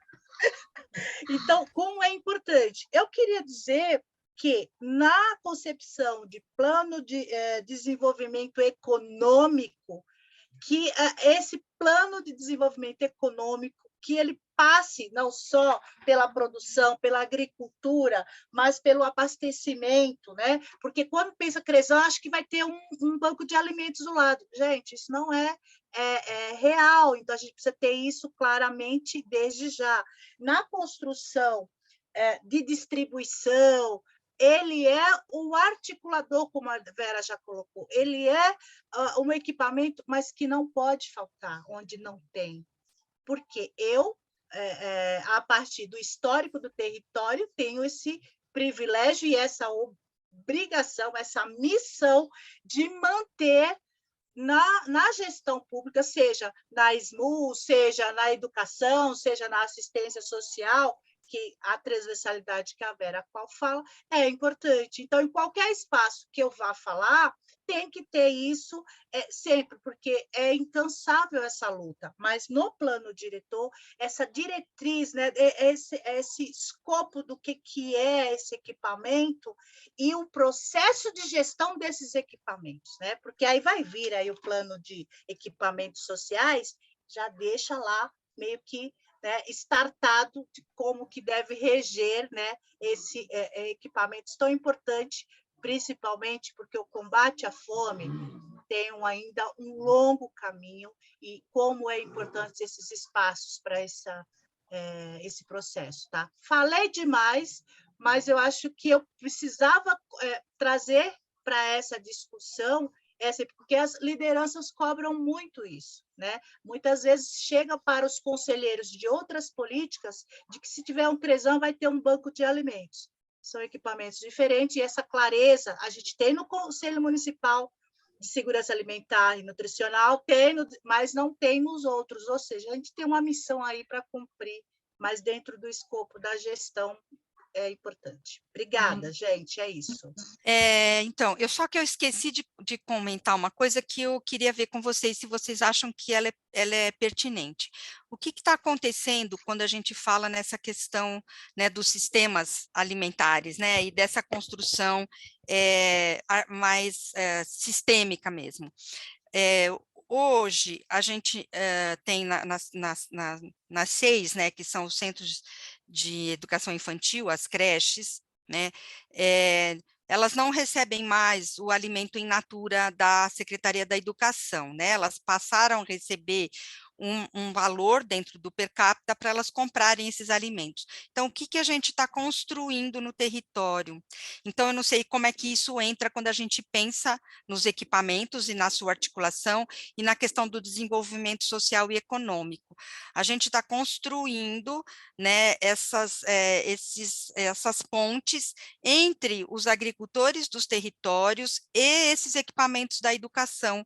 Speaker 7: Então, como é importante? Eu queria dizer que, na concepção de plano de desenvolvimento econômico, que esse plano de desenvolvimento econômico, que ele passe não só pela produção, pela agricultura, mas pelo abastecimento, né? Porque quando pensa Crezão, acho que vai ter um banco de alimentos do lado. Gente, isso não é real, então a gente precisa ter isso claramente desde já. Na construção de distribuição, ele é o articulador, como a Vera já colocou, ele é um equipamento, mas que não pode faltar onde não tem. Porque eu, a partir do histórico do território, tenho esse privilégio e essa obrigação, essa missão de manter na gestão pública, seja na SMU, seja na educação, seja na assistência social, que a transversalidade que a Vera qual fala é importante. Então, em qualquer espaço que eu vá falar, tem que ter isso sempre, porque é incansável essa luta. Mas no plano diretor, essa diretriz, né, esse escopo do que é esse equipamento e o processo de gestão desses equipamentos, né? Porque aí vai vir aí o plano de equipamentos sociais, já deixa lá meio que startado de como que deve reger, né, esse equipamento tão importante, principalmente porque o combate à fome tem ainda um longo caminho e como é importante esses espaços para esse processo. Tá? Falei demais, mas eu acho que eu precisava trazer para essa discussão porque as lideranças cobram muito isso, né? Muitas vezes chega para os conselheiros de outras políticas de que se tiver um Crezão vai ter um banco de alimentos. São equipamentos diferentes e essa clareza a gente tem no Conselho Municipal de Segurança Alimentar e Nutricional, mas não tem nos outros, ou seja, a gente tem uma missão aí para cumprir, mas dentro do escopo da gestão é importante. Obrigada, gente, é isso.
Speaker 3: Então, eu esqueci de comentar uma coisa que eu queria ver com vocês, se vocês acham que ela é pertinente. O que está acontecendo quando a gente fala nessa questão, né, dos sistemas alimentares, né, e dessa construção mais sistêmica mesmo? Hoje, a gente tem nas SEIs, né, que são os Centros de Educação Infantil, as creches, né, elas não recebem mais o alimento in natura da Secretaria da Educação, né, elas passaram a receber um valor dentro do per capita para elas comprarem esses alimentos. Então, o que a gente está construindo no território? Então, eu não sei como é que isso entra quando a gente pensa nos equipamentos e na sua articulação e na questão do desenvolvimento social e econômico. A gente está construindo, né, essas pontes entre os agricultores dos territórios e esses equipamentos da educação.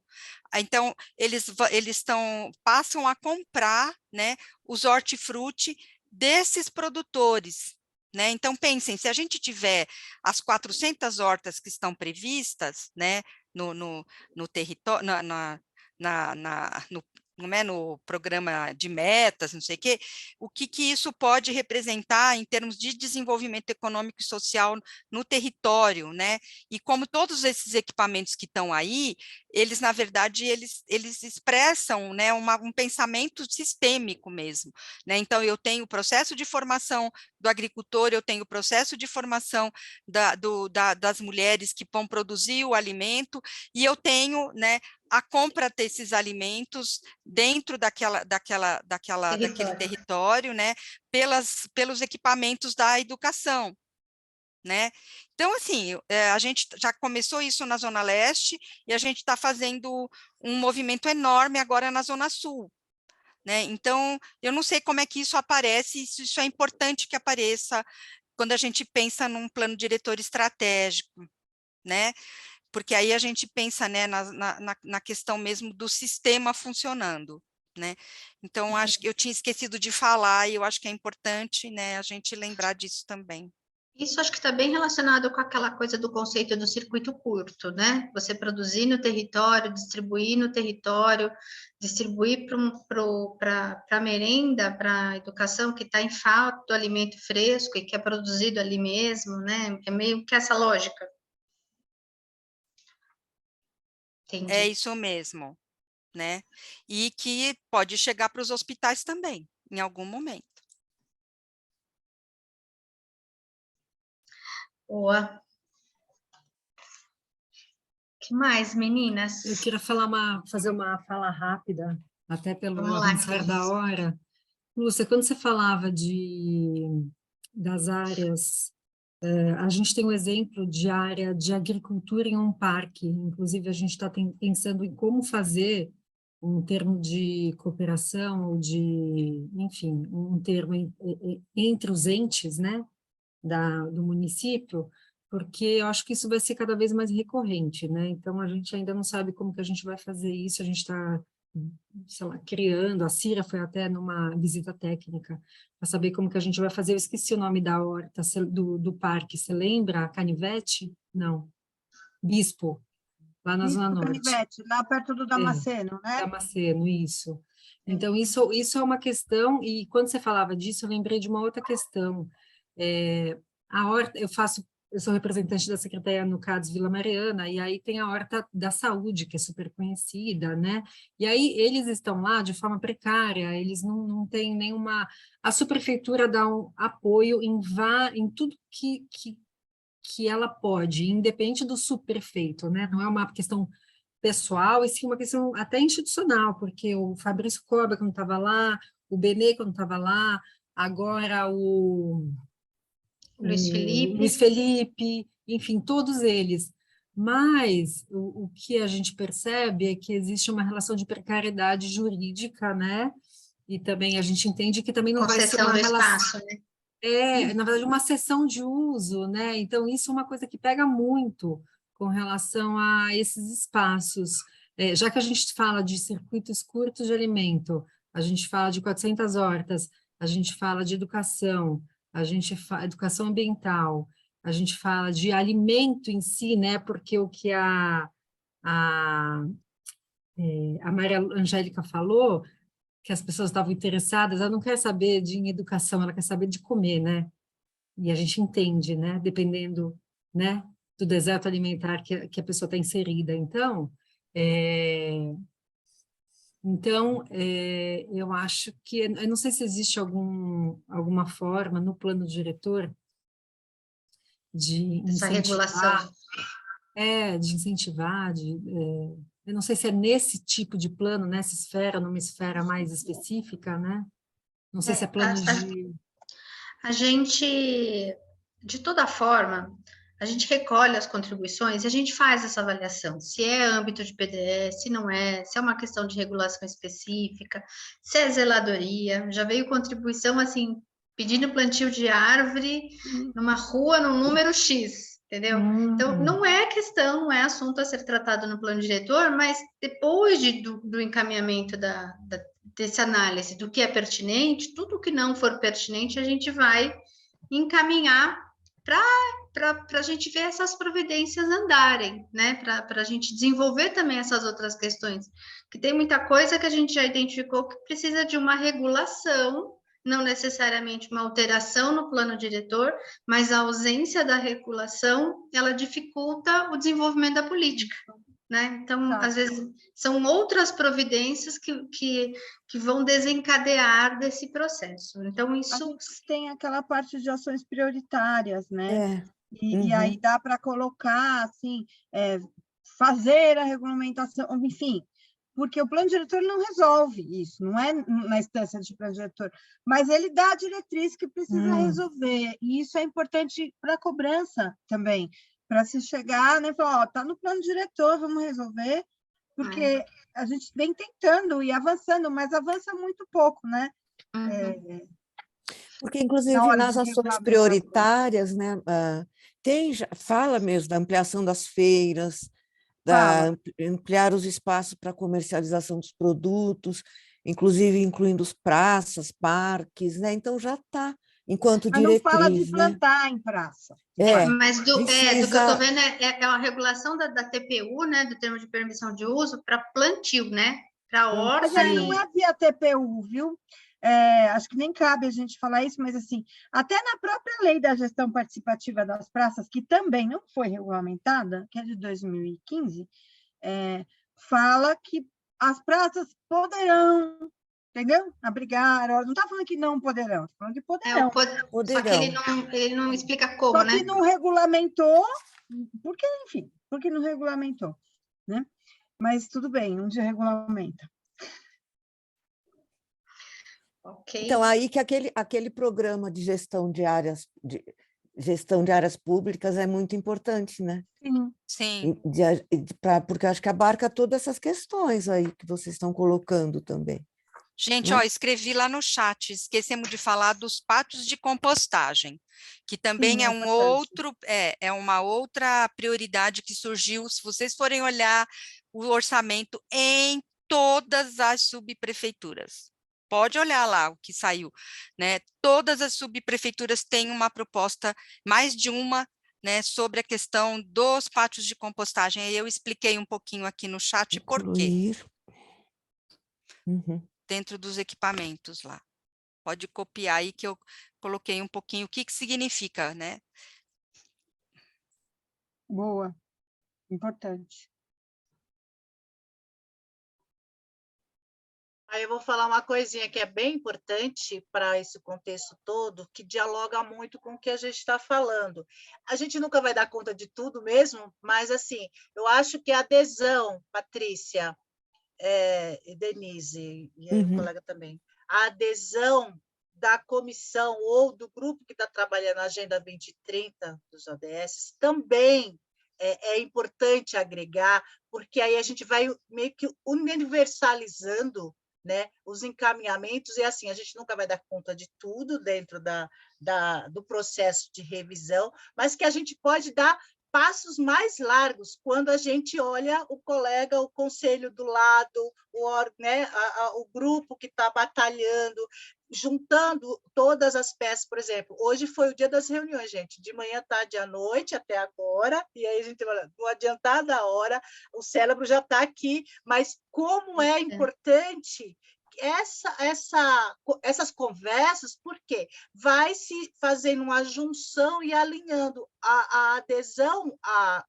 Speaker 3: Então, passam a comprar, né, os hortifruti desses produtores, né? Então, pensem, se a gente tiver as 400 hortas que estão previstas, né, no território, no programa de metas, não sei o que isso pode representar em termos de desenvolvimento econômico e social no território, né? E como todos esses equipamentos que estão aí, eles, na verdade, eles expressam, né, um pensamento sistêmico mesmo, né? Então, eu tenho o processo de formação do agricultor, eu tenho o processo de formação das mulheres que vão produzir o alimento, e eu tenho, né, a compra desses alimentos dentro daquele território, né, pelos equipamentos da educação, né? Então, assim, a gente já começou isso na Zona Leste e a gente está fazendo um movimento enorme agora na Zona Sul, né? Então, eu não sei como é que isso aparece, se isso é importante que apareça quando a gente pensa num plano diretor estratégico, né? Porque aí a gente pensa, né, na questão mesmo do sistema funcionando, né? Então, acho que eu tinha esquecido de falar e eu acho que é importante, né, a gente lembrar disso também.
Speaker 2: Isso acho que está bem relacionado com aquela coisa do conceito do circuito curto, né? Você produzir no território, distribuir no território, distribuir para a merenda, para a educação que está em falta do alimento fresco e que é produzido ali mesmo, né? É meio que essa lógica. Entendi.
Speaker 3: É isso mesmo, né? E que pode chegar para os hospitais também, em algum momento.
Speaker 2: Boa. O que mais, meninas?
Speaker 1: Eu queria fazer uma fala rápida, até pelo
Speaker 2: Vamos lá,
Speaker 1: avançar
Speaker 2: Cris.
Speaker 1: da hora. Lúcia, quando você falava das áreas, a gente tem um exemplo de área de agricultura em um parque, inclusive a gente está pensando em como fazer um termo de cooperação, ou enfim, um termo entre os entes, né, do município, porque eu acho que isso vai ser cada vez mais recorrente, né? Então, a gente ainda não sabe como que a gente vai fazer isso, a gente está, sei lá, criando, a Cira foi até numa visita técnica, para saber como que a gente vai fazer. Eu esqueci o nome da horta, do parque, você lembra? Canivete? Não. Bispo, lá na Zona Norte.
Speaker 4: Canivete, lá perto do Damasceno, né?
Speaker 1: Damasceno, isso. Então, isso é uma questão, e quando você falava disso, eu lembrei de uma outra questão. A horta, eu sou representante da Secretaria no CADES Vila Mariana, e aí tem a Horta da Saúde, que é super conhecida, né? E aí eles estão lá de forma precária, eles não têm nenhuma... A subprefeitura dá um apoio em tudo que ela pode, independente do subprefeito, né? Não é uma questão pessoal, e sim uma questão até institucional, porque o Fabrício Cobra, quando estava lá, o Benê, quando estava lá, agora o Luiz Felipe, enfim, todos eles. Mas o que a gente percebe é que existe uma relação de precariedade jurídica, né? E também a gente entende que também não vai ser uma relação...
Speaker 2: Espaço, né?
Speaker 1: Na verdade, uma cessão de uso, né? Então, isso é uma coisa que pega muito com relação a esses espaços. Já que a gente fala de circuitos curtos de alimento, a gente fala de 400 hortas, a gente fala de educação, a gente fala educação ambiental, a gente fala de alimento em si, né? Porque o que a Maria Angélica falou, que as pessoas estavam interessadas, ela não quer saber em educação, ela quer saber de comer, né? E a gente entende, né? Dependendo, né, do deserto alimentar que a pessoa está inserida. Então, eu acho que, eu não sei se existe alguma forma no plano diretor de
Speaker 2: Essa regulação.
Speaker 1: Eu não sei se é nesse tipo de plano, nessa esfera, numa esfera mais específica, né? Não sei se é plano de...
Speaker 2: A gente, de toda forma, a gente recolhe as contribuições e a gente faz essa avaliação, se é âmbito de PDE, se não é, se é uma questão de regulação específica, se é zeladoria. Já veio contribuição, assim, pedindo plantio de árvore numa rua, num número X, entendeu? Então, não é que questão, não é assunto a ser tratado no plano diretor, mas depois do encaminhamento dessa análise do que é pertinente, tudo que não for pertinente, a gente vai encaminhar para a gente ver essas providências andarem, né? Para a gente desenvolver também essas outras questões. Que tem muita coisa que a gente já identificou que precisa de uma regulação, não necessariamente uma alteração no plano diretor, mas a ausência da regulação, ela dificulta o desenvolvimento da política, né? Então, às vezes, são outras providências que vão desencadear desse processo. Então, isso...
Speaker 4: A gente tem aquela parte de ações prioritárias, né? E
Speaker 6: Uhum.
Speaker 4: aí dá para colocar, assim, fazer a regulamentação, enfim, porque o plano diretor não resolve isso, não é na instância de plano diretor, mas ele dá a diretriz que precisa resolver, e isso é importante para a cobrança também, para se chegar, né, falar, ó, tá no plano diretor, vamos resolver, porque a gente vem tentando e avançando, mas avança muito pouco, né?
Speaker 6: Porque, inclusive, nas ações prioritárias, né, fala mesmo da ampliação das feiras, ampliar os espaços para comercialização dos produtos, inclusive incluindo os praças, parques, né? Então já está, enquanto
Speaker 4: mas
Speaker 6: diretriz.
Speaker 4: Não fala de
Speaker 6: né?
Speaker 4: plantar em praça.
Speaker 2: Mas do que eu estou vendo é a regulação da TPU, né, do termo de permissão de uso, para plantio, né? Para horta.
Speaker 4: Mas aí não é via TPU, viu? Acho que nem cabe a gente falar isso, mas assim, até na própria lei da gestão participativa das praças, que também não foi regulamentada, que é de 2015, fala que as praças poderão, entendeu? Abrigar, não está falando que não poderão, está falando que poderão.
Speaker 2: Só que ele não explica como,
Speaker 4: só
Speaker 2: né?
Speaker 4: Só que não regulamentou, porque, enfim, porque não regulamentou, né? Mas tudo bem, um dia regulamenta.
Speaker 2: Okay.
Speaker 6: Então, aí que aquele programa de gestão de áreas públicas é muito importante, né?
Speaker 3: Sim.
Speaker 6: Porque acho que abarca todas essas questões aí que vocês estão colocando também.
Speaker 3: Gente, ó, escrevi lá no chat, esquecemos de falar dos pátios de compostagem, que também é uma outra prioridade que surgiu, se vocês forem olhar o orçamento em todas as subprefeituras. Pode olhar lá o que saiu, né? Todas as subprefeituras têm uma proposta, mais de uma, né, sobre a questão dos pátios de compostagem. Aí eu expliquei um pouquinho aqui no chat por quê. Dentro dos equipamentos lá. Pode copiar aí que eu coloquei um pouquinho o que significa, né?
Speaker 4: Boa, importante.
Speaker 7: Aí eu vou falar uma coisinha que é bem importante para esse contexto todo, que dialoga muito com o que a gente está falando. A gente nunca vai dar conta de tudo mesmo, mas assim, eu acho que a adesão, Patrícia, e Denise, e aí o colega também, a adesão da comissão ou do grupo que está trabalhando na Agenda 2030 dos ODS também é importante agregar, porque aí a gente vai meio que universalizando, né, os encaminhamentos, e assim, a gente nunca vai dar conta de tudo dentro do processo de revisão, mas que a gente pode dar passos mais largos quando a gente olha o colega, o conselho do lado, o grupo que está batalhando, juntando todas as peças. Por exemplo, hoje foi o dia das reuniões, gente, de manhã, tarde à noite, até agora, e aí a gente fala, não adiantar da hora, o cérebro já está aqui, mas como é importante essas conversas, porque vai se fazendo uma junção e alinhando a adesão à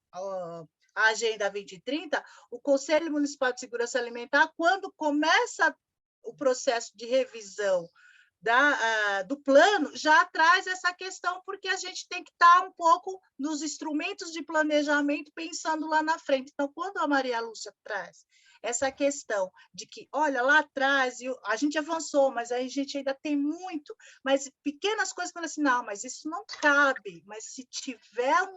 Speaker 7: Agenda 2030, o Conselho Municipal de Segurança Alimentar, quando começa o processo de revisão do plano, já traz essa questão, porque a gente tem que estar um pouco nos instrumentos de planejamento, pensando lá na frente. Então, quando a Maria Lúcia traz essa questão de que, olha, lá atrás a gente avançou, mas aí a gente ainda tem muito, mas pequenas coisas para assim, não, mas isso não cabe, mas se tiver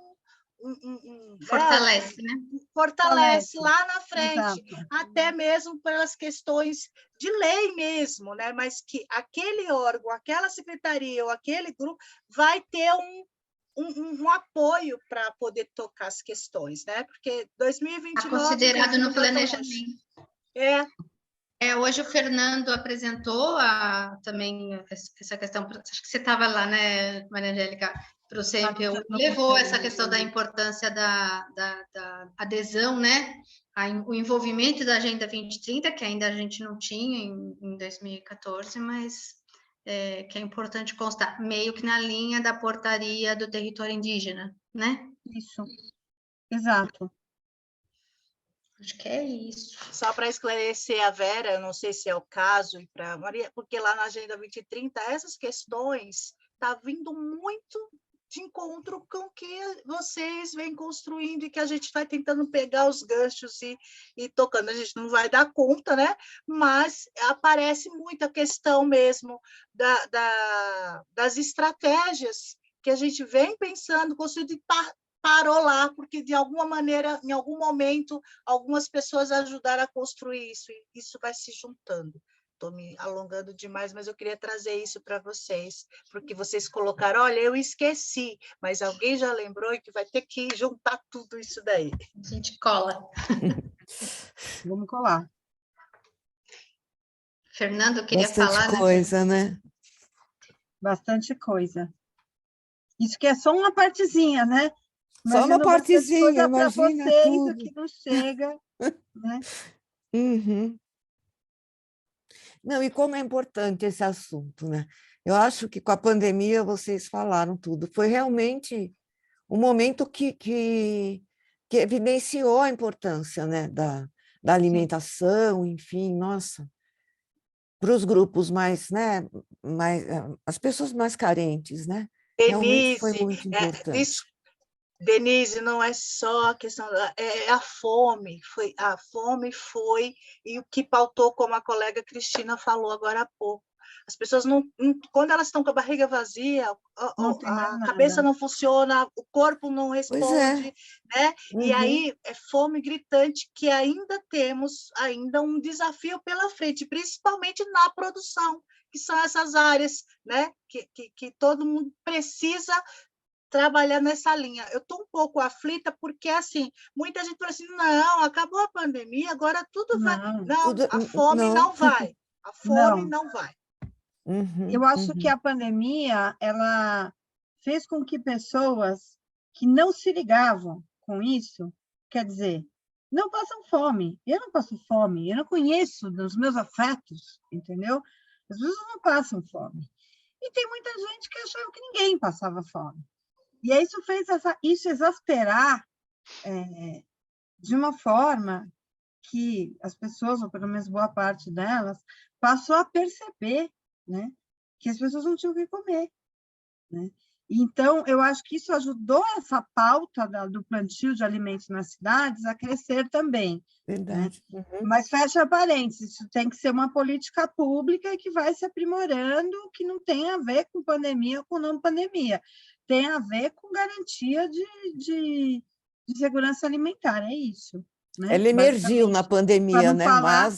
Speaker 2: fortalece, né?
Speaker 7: Fortalece lá na frente,
Speaker 4: Exato.
Speaker 7: Até mesmo pelas questões de lei mesmo, né? Mas que aquele órgão, aquela secretaria ou aquele grupo vai ter um apoio para poder tocar as questões, né? Porque 2029...
Speaker 2: Está considerado no
Speaker 7: não tá tão longe.
Speaker 2: planejamento. Hoje o Fernando apresentou também essa questão, acho que você estava lá, né, Maria Angélica, para o CNPU, levou essa questão da importância da adesão, né, o envolvimento da Agenda 2030, que ainda a gente não tinha em 2014, mas que é importante constar, meio que na linha da portaria do território indígena, né?
Speaker 4: Isso, exato.
Speaker 2: Acho que é isso.
Speaker 7: Só para esclarecer a Vera, eu não sei se é o caso, e para Maria, porque lá na Agenda 2030, essas questões estão vindo muito de encontro com o que vocês vêm construindo e que a gente vai tentando pegar os ganchos e tocando. A gente não vai dar conta, né? Mas aparece muito a questão mesmo das estratégias que a gente vem pensando, construindo e parou lá, porque de alguma maneira, em algum momento, algumas pessoas ajudaram a construir isso, e isso vai se juntando. Estou me alongando demais, mas eu queria trazer isso para vocês, porque vocês colocaram, olha, eu esqueci, mas alguém já lembrou e que vai ter que juntar tudo isso daí.
Speaker 2: A gente cola.
Speaker 4: Vamos colar.
Speaker 2: Fernando, queria
Speaker 6: Bastante
Speaker 2: falar...
Speaker 6: coisa, né?
Speaker 4: Bastante coisa. Isso que é só uma partezinha, né?
Speaker 6: Só uma partezinha,
Speaker 4: para
Speaker 6: imagina
Speaker 4: vocês,
Speaker 6: tudo.
Speaker 4: o que não chega, né?
Speaker 6: Uhum. Não, e como é importante esse assunto, né? Eu acho que com a pandemia vocês falaram tudo. Foi realmente um momento que evidenciou a importância, né, da alimentação, enfim, nossa, para os grupos mais, né, as pessoas mais carentes, né? Realmente foi muito importante.
Speaker 7: Denise, não é só a questão, é a fome, foi, e o que pautou, como a colega Cristina falou agora há pouco. As pessoas, quando elas estão com a barriga vazia, a cabeça não funciona, o corpo não responde, né?
Speaker 6: Uhum.
Speaker 7: E aí é fome gritante, que ainda temos um desafio pela frente, principalmente na produção, que são essas áreas, né? Que todo mundo precisa trabalhar nessa linha. Eu estou um pouco aflita porque, assim, muita gente fala assim, não, acabou a pandemia, agora tudo vai... Não, a fome não vai. A fome não vai.
Speaker 6: Uhum,
Speaker 4: eu acho que a pandemia, ela fez com que pessoas que não se ligavam com isso, quer dizer, não passam fome. Eu não passo fome, eu não conheço dos meus afetos, entendeu? As pessoas não passam fome. E tem muita gente que achava que ninguém passava fome. E aí isso fez isso exasperar de uma forma que as pessoas, ou pelo menos boa parte delas, passou a perceber, né, que as pessoas não tinham o que comer, né? Então, eu acho que isso ajudou essa pauta do plantio de alimentos nas cidades a crescer também.
Speaker 6: Verdade.
Speaker 4: Né?
Speaker 6: Uhum.
Speaker 4: Mas, fecha parênteses, isso tem que ser uma política pública que vai se aprimorando, que não tem a ver com pandemia ou com não pandemia. Tem a ver com garantia de segurança alimentar, é isso. Né?
Speaker 6: Ela emergiu na pandemia, né?
Speaker 4: Falar,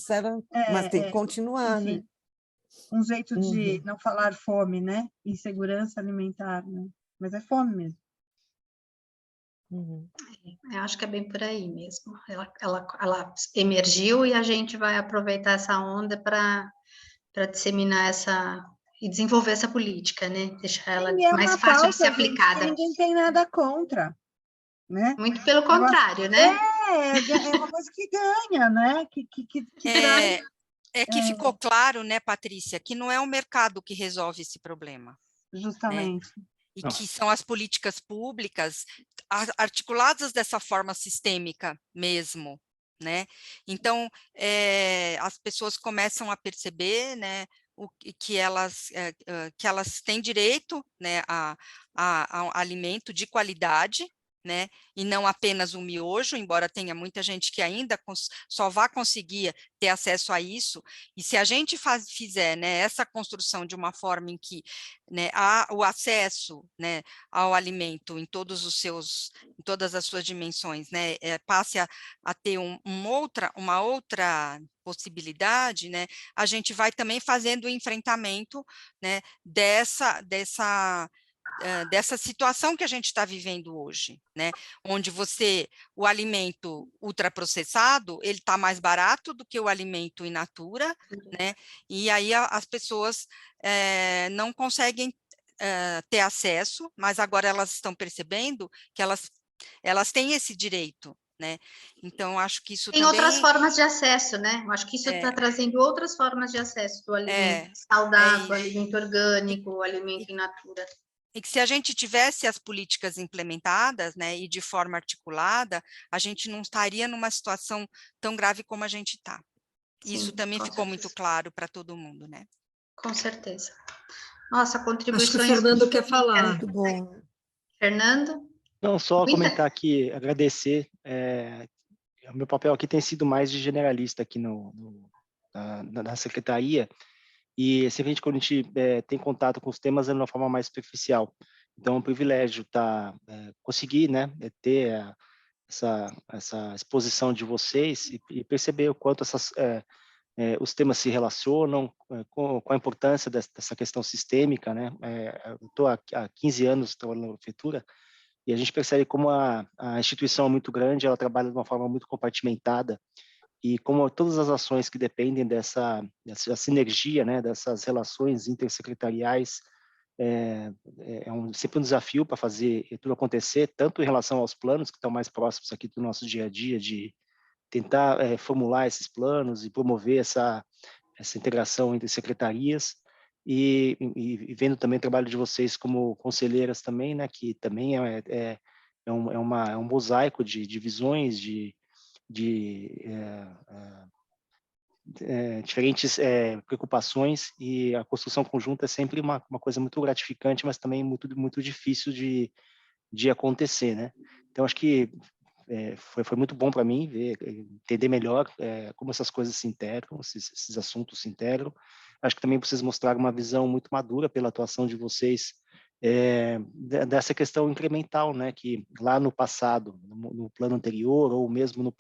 Speaker 6: mas tem que continuar,
Speaker 4: enfim,
Speaker 6: né?
Speaker 4: Um jeito de não falar fome, né? Insegurança alimentar, né? Mas é fome mesmo.
Speaker 2: Eu acho que é bem por aí mesmo. Ela emergiu e a gente vai aproveitar essa onda para disseminar e desenvolver essa política, né? Deixar ela mais fácil de ser aplicada.
Speaker 4: Ninguém tem nada contra, né?
Speaker 2: Muito pelo contrário, né?
Speaker 4: É uma coisa que ganha, né? Que traz...
Speaker 3: que ficou claro, né, Patrícia, que não é o mercado que resolve esse problema.
Speaker 4: Justamente.
Speaker 3: Né? E que são as políticas públicas articuladas dessa forma sistêmica mesmo, né? Então, as pessoas começam a perceber, né, que elas têm direito, né, a alimento de qualidade, né, e não apenas o miojo, embora tenha muita gente que ainda só vá conseguir ter acesso a isso, e se a gente fizer, né, essa construção de uma forma em que, né, o acesso, né, ao alimento em todas as suas dimensões, né, passe a ter uma outra possibilidade, né, a gente vai também fazendo o enfrentamento, né, dessa dessa situação que a gente está vivendo hoje, né? Onde o alimento ultraprocessado, ele está mais barato do que o alimento in natura, né? E aí as pessoas não conseguem ter acesso, mas agora elas estão percebendo que elas têm esse direito, né? Então, acho que isso
Speaker 2: Tem
Speaker 3: também...
Speaker 2: outras formas de acesso, né? Eu acho que isso está trazendo outras formas de acesso do alimento saudável, alimento orgânico, alimento in natura.
Speaker 3: E que se a gente tivesse as políticas implementadas, né, e de forma articulada, a gente não estaria numa situação tão grave como a gente está. Isso também ficou muito claro para todo mundo, né?
Speaker 2: Com certeza. Nossa,
Speaker 1: Acho que o
Speaker 2: contribuições...
Speaker 1: Fernando quer falar.
Speaker 6: Muito bom.
Speaker 2: Fernando?
Speaker 5: Não, só comentar aqui, agradecer. O meu papel aqui tem sido mais de generalista aqui na secretaria, e sempre quando a gente tem contato com os temas é de uma forma mais superficial. Então, é um privilégio conseguir, né, ter essa exposição de vocês e perceber o quanto os temas se relacionam, com a importância dessa questão sistêmica, né? Eu estou há 15 anos trabalhando na prefeitura, e a gente percebe como a instituição é muito grande, ela trabalha de uma forma muito compartimentada, e como todas as ações que dependem dessa sinergia, né, dessas relações intersecretariais, sempre um desafio para fazer tudo acontecer, tanto em relação aos planos que estão mais próximos aqui do nosso dia a dia, de tentar formular esses planos e promover essa integração entre secretarias, e vendo também o trabalho de vocês como conselheiras também, né, que também é um mosaico de visões, de diferentes preocupações, e a construção conjunta é sempre uma coisa muito gratificante, mas também muito difícil de acontecer, né? Então, acho que foi muito bom para mim entender melhor como essas coisas se integram, esses assuntos se integram. Acho que também vocês mostraram uma visão muito madura pela atuação de vocês dessa questão incremental, né? Que lá no passado, no plano anterior, ou mesmo nos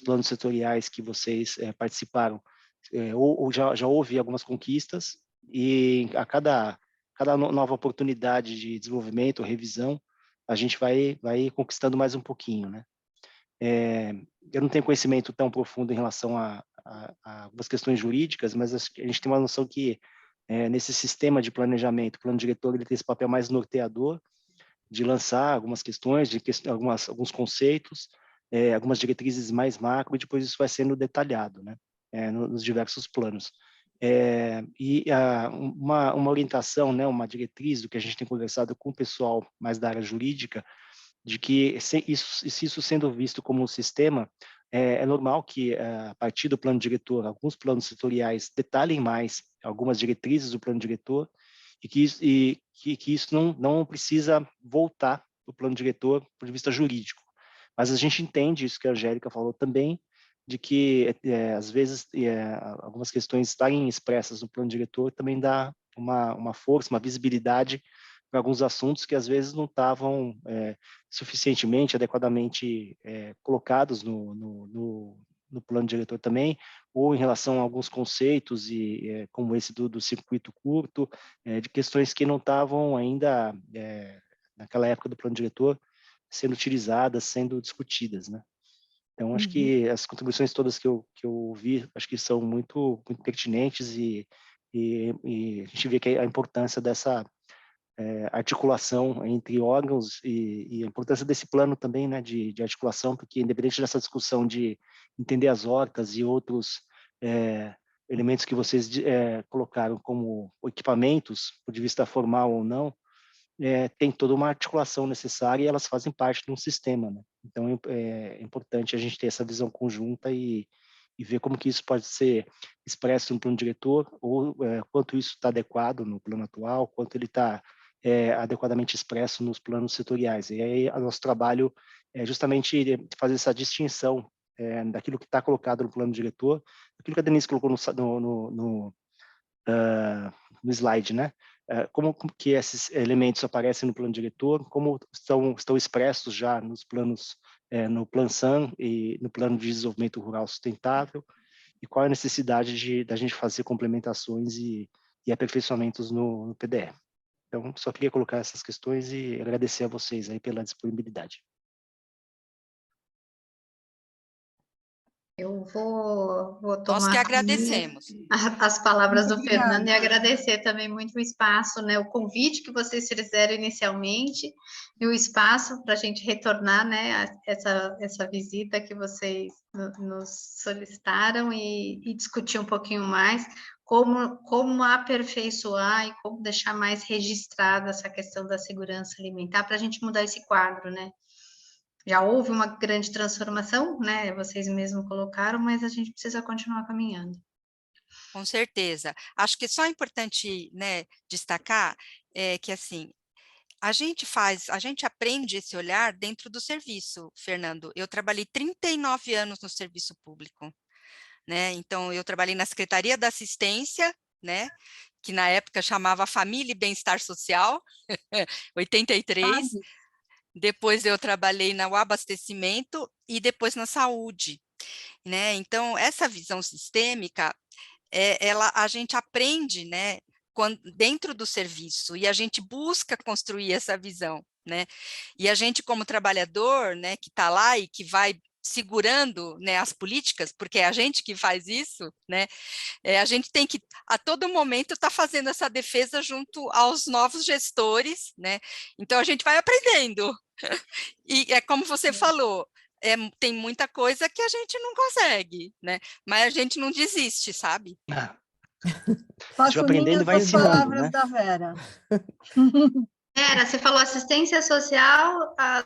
Speaker 5: planos setoriais que vocês participaram, ou já houve algumas conquistas, e a cada nova oportunidade de desenvolvimento, revisão, a gente vai conquistando mais um pouquinho, né? Eu não tenho conhecimento tão profundo em relação a algumas questões jurídicas, mas a gente tem uma noção que nesse sistema de planejamento, o plano diretor ele tem esse papel mais norteador, de lançar algumas questões, alguns conceitos, algumas diretrizes mais macro, e depois isso vai sendo detalhado, né? Nos diversos planos. Uma orientação, né, uma diretriz do que a gente tem conversado com o pessoal mais da área jurídica, de que se isso sendo visto como um sistema, é normal que, a partir do plano diretor, alguns planos setoriais detalhem mais algumas diretrizes do plano diretor, e que isso não precisa voltar para o plano diretor do ponto de vista jurídico. Mas a gente entende isso que a Angélica falou também, de que, às vezes, algumas questões estarem expressas no plano diretor também dá uma força, uma visibilidade para alguns assuntos que, às vezes, não estavam suficientemente, adequadamente colocados no plano diretor também, ou em relação a alguns conceitos, como esse do circuito curto, de questões que não estavam ainda, naquela época do plano diretor, sendo utilizadas, sendo discutidas, né? Então, acho que as contribuições todas que eu ouvi, acho que são muito, muito pertinentes, e a gente vê que a importância dessa articulação entre órgãos, e a importância desse plano também, né, de articulação, porque independente dessa discussão de entender as hortas e outros elementos que vocês colocaram como equipamentos, do ponto de vista formal ou não, tem toda uma articulação necessária, e elas fazem parte de um sistema, né? Então é importante a gente ter essa visão conjunta e ver como que isso pode ser expresso no plano diretor, ou quanto isso está adequado no plano atual, quanto ele está adequadamente expresso nos planos setoriais. E aí o nosso trabalho é justamente fazer essa distinção daquilo que está colocado no plano diretor, daquilo que a Denise colocou no slide, né? Como que esses elementos aparecem no plano diretor, como estão expressos já nos planos, no Plan-SAN e no Plano de Desenvolvimento Rural Sustentável, e qual é a necessidade da gente fazer complementações e aperfeiçoamentos no PDE. Então, só queria colocar essas questões e agradecer a vocês aí pela disponibilidade.
Speaker 2: Eu vou
Speaker 3: Nós
Speaker 2: tomar
Speaker 3: que agradecemos.
Speaker 2: as palavras
Speaker 4: Muito
Speaker 2: do Fernando e
Speaker 4: obrigada.
Speaker 2: agradecer também muito o espaço, né, o convite que vocês fizeram inicialmente e o espaço para a gente retornar, né, essa visita que vocês nos solicitaram e discutir um pouquinho mais como aperfeiçoar e como deixar mais registrada essa questão da segurança alimentar para a gente mudar esse quadro, né? Já houve uma grande transformação, né? Vocês mesmos colocaram, mas a gente precisa continuar caminhando.
Speaker 3: Com certeza. Acho que só é importante, né, destacar que, assim, a gente aprende esse olhar dentro do serviço, Fernando. Eu trabalhei 39 anos no serviço público, né? Então, eu trabalhei na Secretaria da Assistência, né? Que na época chamava Família e Bem-Estar Social, 83. Depois eu trabalhei no abastecimento e depois na saúde, né? Então, essa visão sistêmica, a gente aprende, né, dentro do serviço, e a gente busca construir essa visão, né? E a gente, como trabalhador, né, que está lá e que vai segurando, né, as políticas, porque é a gente que faz isso, né? A gente tem que, a todo momento, estar fazendo essa defesa junto aos novos gestores, né? Então, a gente vai aprendendo. E é como você falou, tem muita coisa que a gente não consegue, né? Mas a gente não desiste, sabe?
Speaker 5: Ah,
Speaker 4: Faço
Speaker 5: aprendendo e
Speaker 4: minhas
Speaker 5: vai
Speaker 4: as
Speaker 5: ensinando,
Speaker 4: palavras
Speaker 5: né?
Speaker 4: da Vera.
Speaker 2: Era, você falou assistência social, a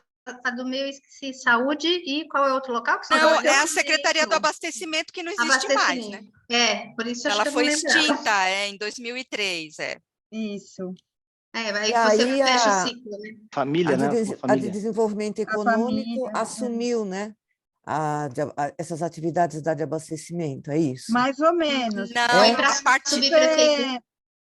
Speaker 2: do meu esqueci, saúde e qual é outro local que você
Speaker 3: Não,
Speaker 2: falou?
Speaker 3: é a Secretaria do Abastecimento que não existe mais, né?
Speaker 2: Abastecimento. Por isso acho
Speaker 3: Ela
Speaker 2: que eu não
Speaker 3: foi
Speaker 2: lembrava.
Speaker 3: extinta, em 2003,
Speaker 4: Isso.
Speaker 2: Aí
Speaker 6: E
Speaker 2: que você
Speaker 6: aí
Speaker 2: fecha o ciclo, né?
Speaker 5: Família, né? Uma
Speaker 6: a de
Speaker 5: família.
Speaker 6: desenvolvimento
Speaker 4: A
Speaker 6: econômico
Speaker 4: família.
Speaker 6: assumiu, né, essas atividades de abastecimento, é isso?
Speaker 4: Mais ou menos.
Speaker 3: Não,
Speaker 2: Foi
Speaker 6: É?
Speaker 2: para
Speaker 3: a parte
Speaker 2: subprefeitura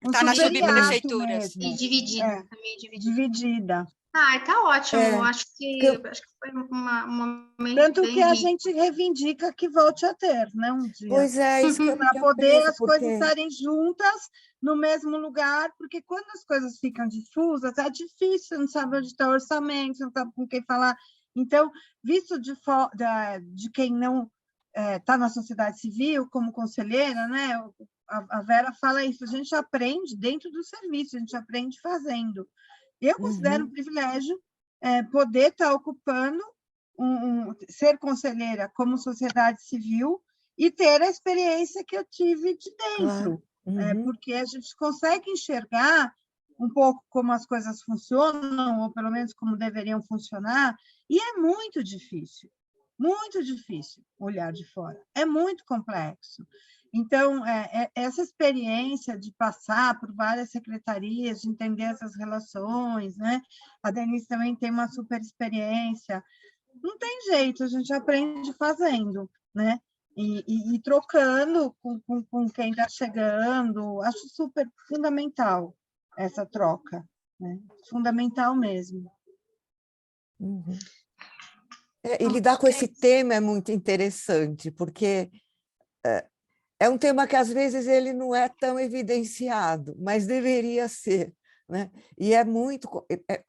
Speaker 3: está nas
Speaker 4: subhiato
Speaker 3: subprefeituras.
Speaker 2: e
Speaker 4: mesmo.
Speaker 2: dividida,
Speaker 4: É,
Speaker 2: também dividida.
Speaker 4: dividida.
Speaker 2: Tá ótimo. Acho
Speaker 6: porque
Speaker 2: que foi um momento
Speaker 4: Tanto
Speaker 2: bem
Speaker 4: que a
Speaker 2: rico.
Speaker 4: gente reivindica que volte a ter, né, um dia.
Speaker 6: Pois é, isso que
Speaker 4: Para
Speaker 6: eu
Speaker 4: poder
Speaker 6: penso,
Speaker 4: as coisas
Speaker 6: porque
Speaker 4: estarem juntas no mesmo lugar, porque quando as coisas ficam difusas, é difícil, não sabe onde está o orçamento, não sabe com quem falar. Então, visto de quem não está na sociedade civil, como conselheira, né, a Vera fala isso, a gente aprende dentro do serviço, a gente aprende fazendo. Eu considero um privilégio poder estar ocupando, ser conselheira como sociedade civil e ter a experiência que eu tive de dentro,
Speaker 6: claro.
Speaker 4: porque a gente consegue enxergar um pouco como as coisas funcionam, ou pelo menos como deveriam funcionar, e é muito difícil olhar de fora, é muito complexo. Então, essa experiência de passar por várias secretarias, de entender essas relações, né? A Denise também tem uma super experiência. Não tem jeito, a gente aprende fazendo, né? E trocando com quem está chegando. Acho super fundamental essa troca, né? Fundamental mesmo.
Speaker 6: E lidar com esse tema é muito interessante, porque é um tema que, às vezes, ele não é tão evidenciado, mas deveria ser, né? E é muito...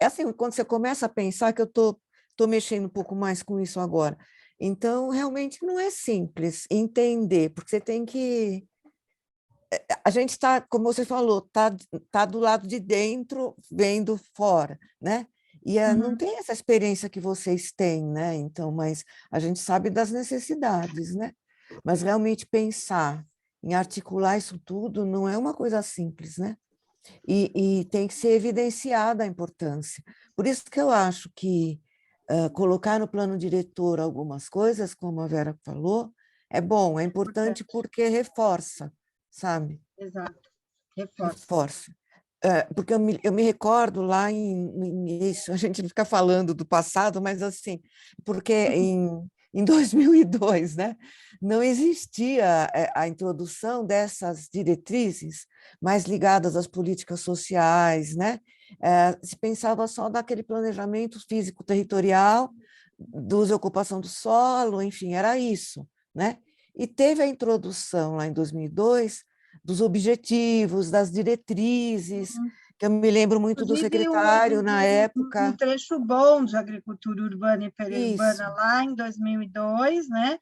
Speaker 6: assim, quando você começa a pensar, que eu estou mexendo um pouco mais com isso agora, então, realmente, não é simples entender, porque você tem que... A gente está, como você falou, tá do lado de dentro, vendo fora, né? E não tem essa experiência que vocês têm, né? Então, mas a gente sabe das necessidades, né? Mas realmente pensar em articular isso tudo não é uma coisa simples, né? E tem que ser evidenciada a importância. Por isso que eu acho que colocar no plano diretor algumas coisas, como a Vera falou, é bom, é importante porque reforça, sabe?
Speaker 4: Exato,
Speaker 6: Reforça. Porque eu me recordo lá no início, a gente não fica falando do passado, mas assim, porque em 2002, né, não existia a introdução dessas diretrizes mais ligadas às políticas sociais, né? Se pensava só naquele planejamento físico-territorial, do uso e ocupação do solo, enfim, era isso, né? E teve a introdução lá em 2002 dos objetivos, das diretrizes, que eu me lembro muito do
Speaker 4: Inclusive,
Speaker 6: secretário na
Speaker 4: um
Speaker 6: época.
Speaker 4: trecho bom de agricultura urbana e periurbana
Speaker 6: Isso.
Speaker 4: lá em 2002, né?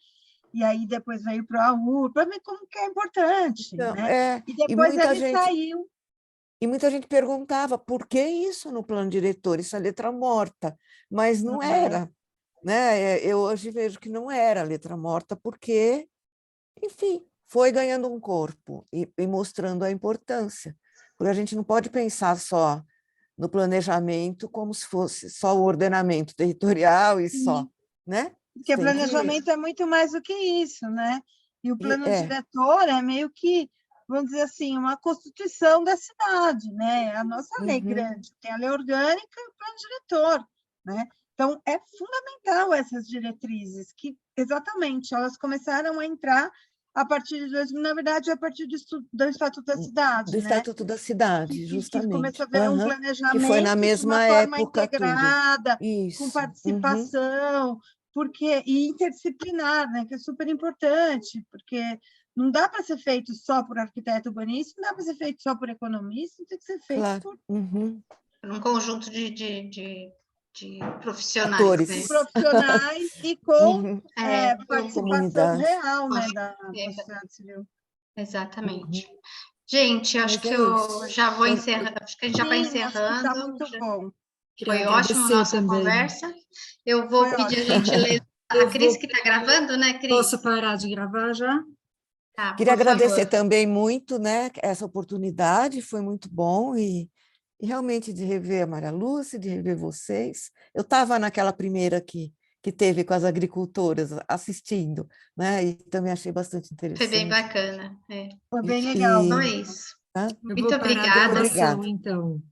Speaker 4: E aí depois veio para o AU, para ver como que é importante,
Speaker 6: Então,
Speaker 4: né? E
Speaker 6: e
Speaker 4: depois ele saiu.
Speaker 6: E muita gente perguntava por que isso no plano diretor, isso é letra morta, mas não era, né? Eu hoje vejo que não era letra morta, porque, enfim, foi ganhando um corpo e mostrando a importância, porque a gente não pode pensar só no planejamento como se fosse só o ordenamento territorial e só, né?
Speaker 4: Porque
Speaker 6: Tem que...
Speaker 4: planejamento é muito mais do que isso, né? E o plano
Speaker 6: É.
Speaker 4: diretor é meio que, vamos dizer assim, uma constituição da cidade, né? A nossa lei grande tem a lei orgânica e o plano diretor, né? Então, é fundamental essas diretrizes, que exatamente elas começaram a entrar a partir de 2000, na verdade, a partir do Estatuto da Cidade,
Speaker 6: Do
Speaker 4: né?
Speaker 6: Estatuto da Cidade,
Speaker 4: Que
Speaker 6: justamente.
Speaker 4: começou a ver um
Speaker 6: Que foi na
Speaker 4: planejamento de
Speaker 6: mesma
Speaker 4: uma forma
Speaker 6: época tudo.
Speaker 4: integrada, com
Speaker 6: Isso.
Speaker 4: participação, e interdisciplinar, né, que é super importante, porque não dá para ser feito só por arquiteto urbanista, não dá para ser feito só por economista, tem que ser feito
Speaker 6: Claro.
Speaker 4: por
Speaker 2: Um conjunto de profissionais,
Speaker 6: Atores.
Speaker 2: né?
Speaker 4: profissionais e com participação
Speaker 6: Comunidade.
Speaker 4: real, né, da sociedade civil.
Speaker 2: Exatamente. Gente, acho
Speaker 6: Mas
Speaker 2: que
Speaker 6: é
Speaker 2: eu
Speaker 6: isso.
Speaker 2: já vou encerrar, acho que a gente já vai
Speaker 4: Sim, acho que está
Speaker 2: encerrando.
Speaker 4: muito bom.
Speaker 2: Foi
Speaker 1: Queria
Speaker 2: ótimo a
Speaker 1: agradecer
Speaker 2: nossa
Speaker 1: também.
Speaker 2: conversa. Eu vou
Speaker 4: Foi
Speaker 2: pedir a
Speaker 4: ótimo.
Speaker 2: gentileza. A
Speaker 1: Eu
Speaker 2: Cris
Speaker 1: vou-
Speaker 2: que está gravando, né, Cris?
Speaker 1: Posso parar de gravar já?
Speaker 2: Tá,
Speaker 6: Queria
Speaker 2: por favor.
Speaker 6: agradecer também muito, né, essa oportunidade, foi muito bom e realmente de rever a Maria Lúcia, de rever vocês. Eu estava naquela primeira que teve com as agricultoras assistindo, né, e também achei bastante interessante.
Speaker 2: Foi bem bacana. É.
Speaker 4: Foi bem legal.
Speaker 2: Então é isso.
Speaker 6: Tá?
Speaker 2: Muito
Speaker 1: Eu vou parar a
Speaker 2: obrigada.
Speaker 1: gravação,
Speaker 6: Obrigada.
Speaker 1: então.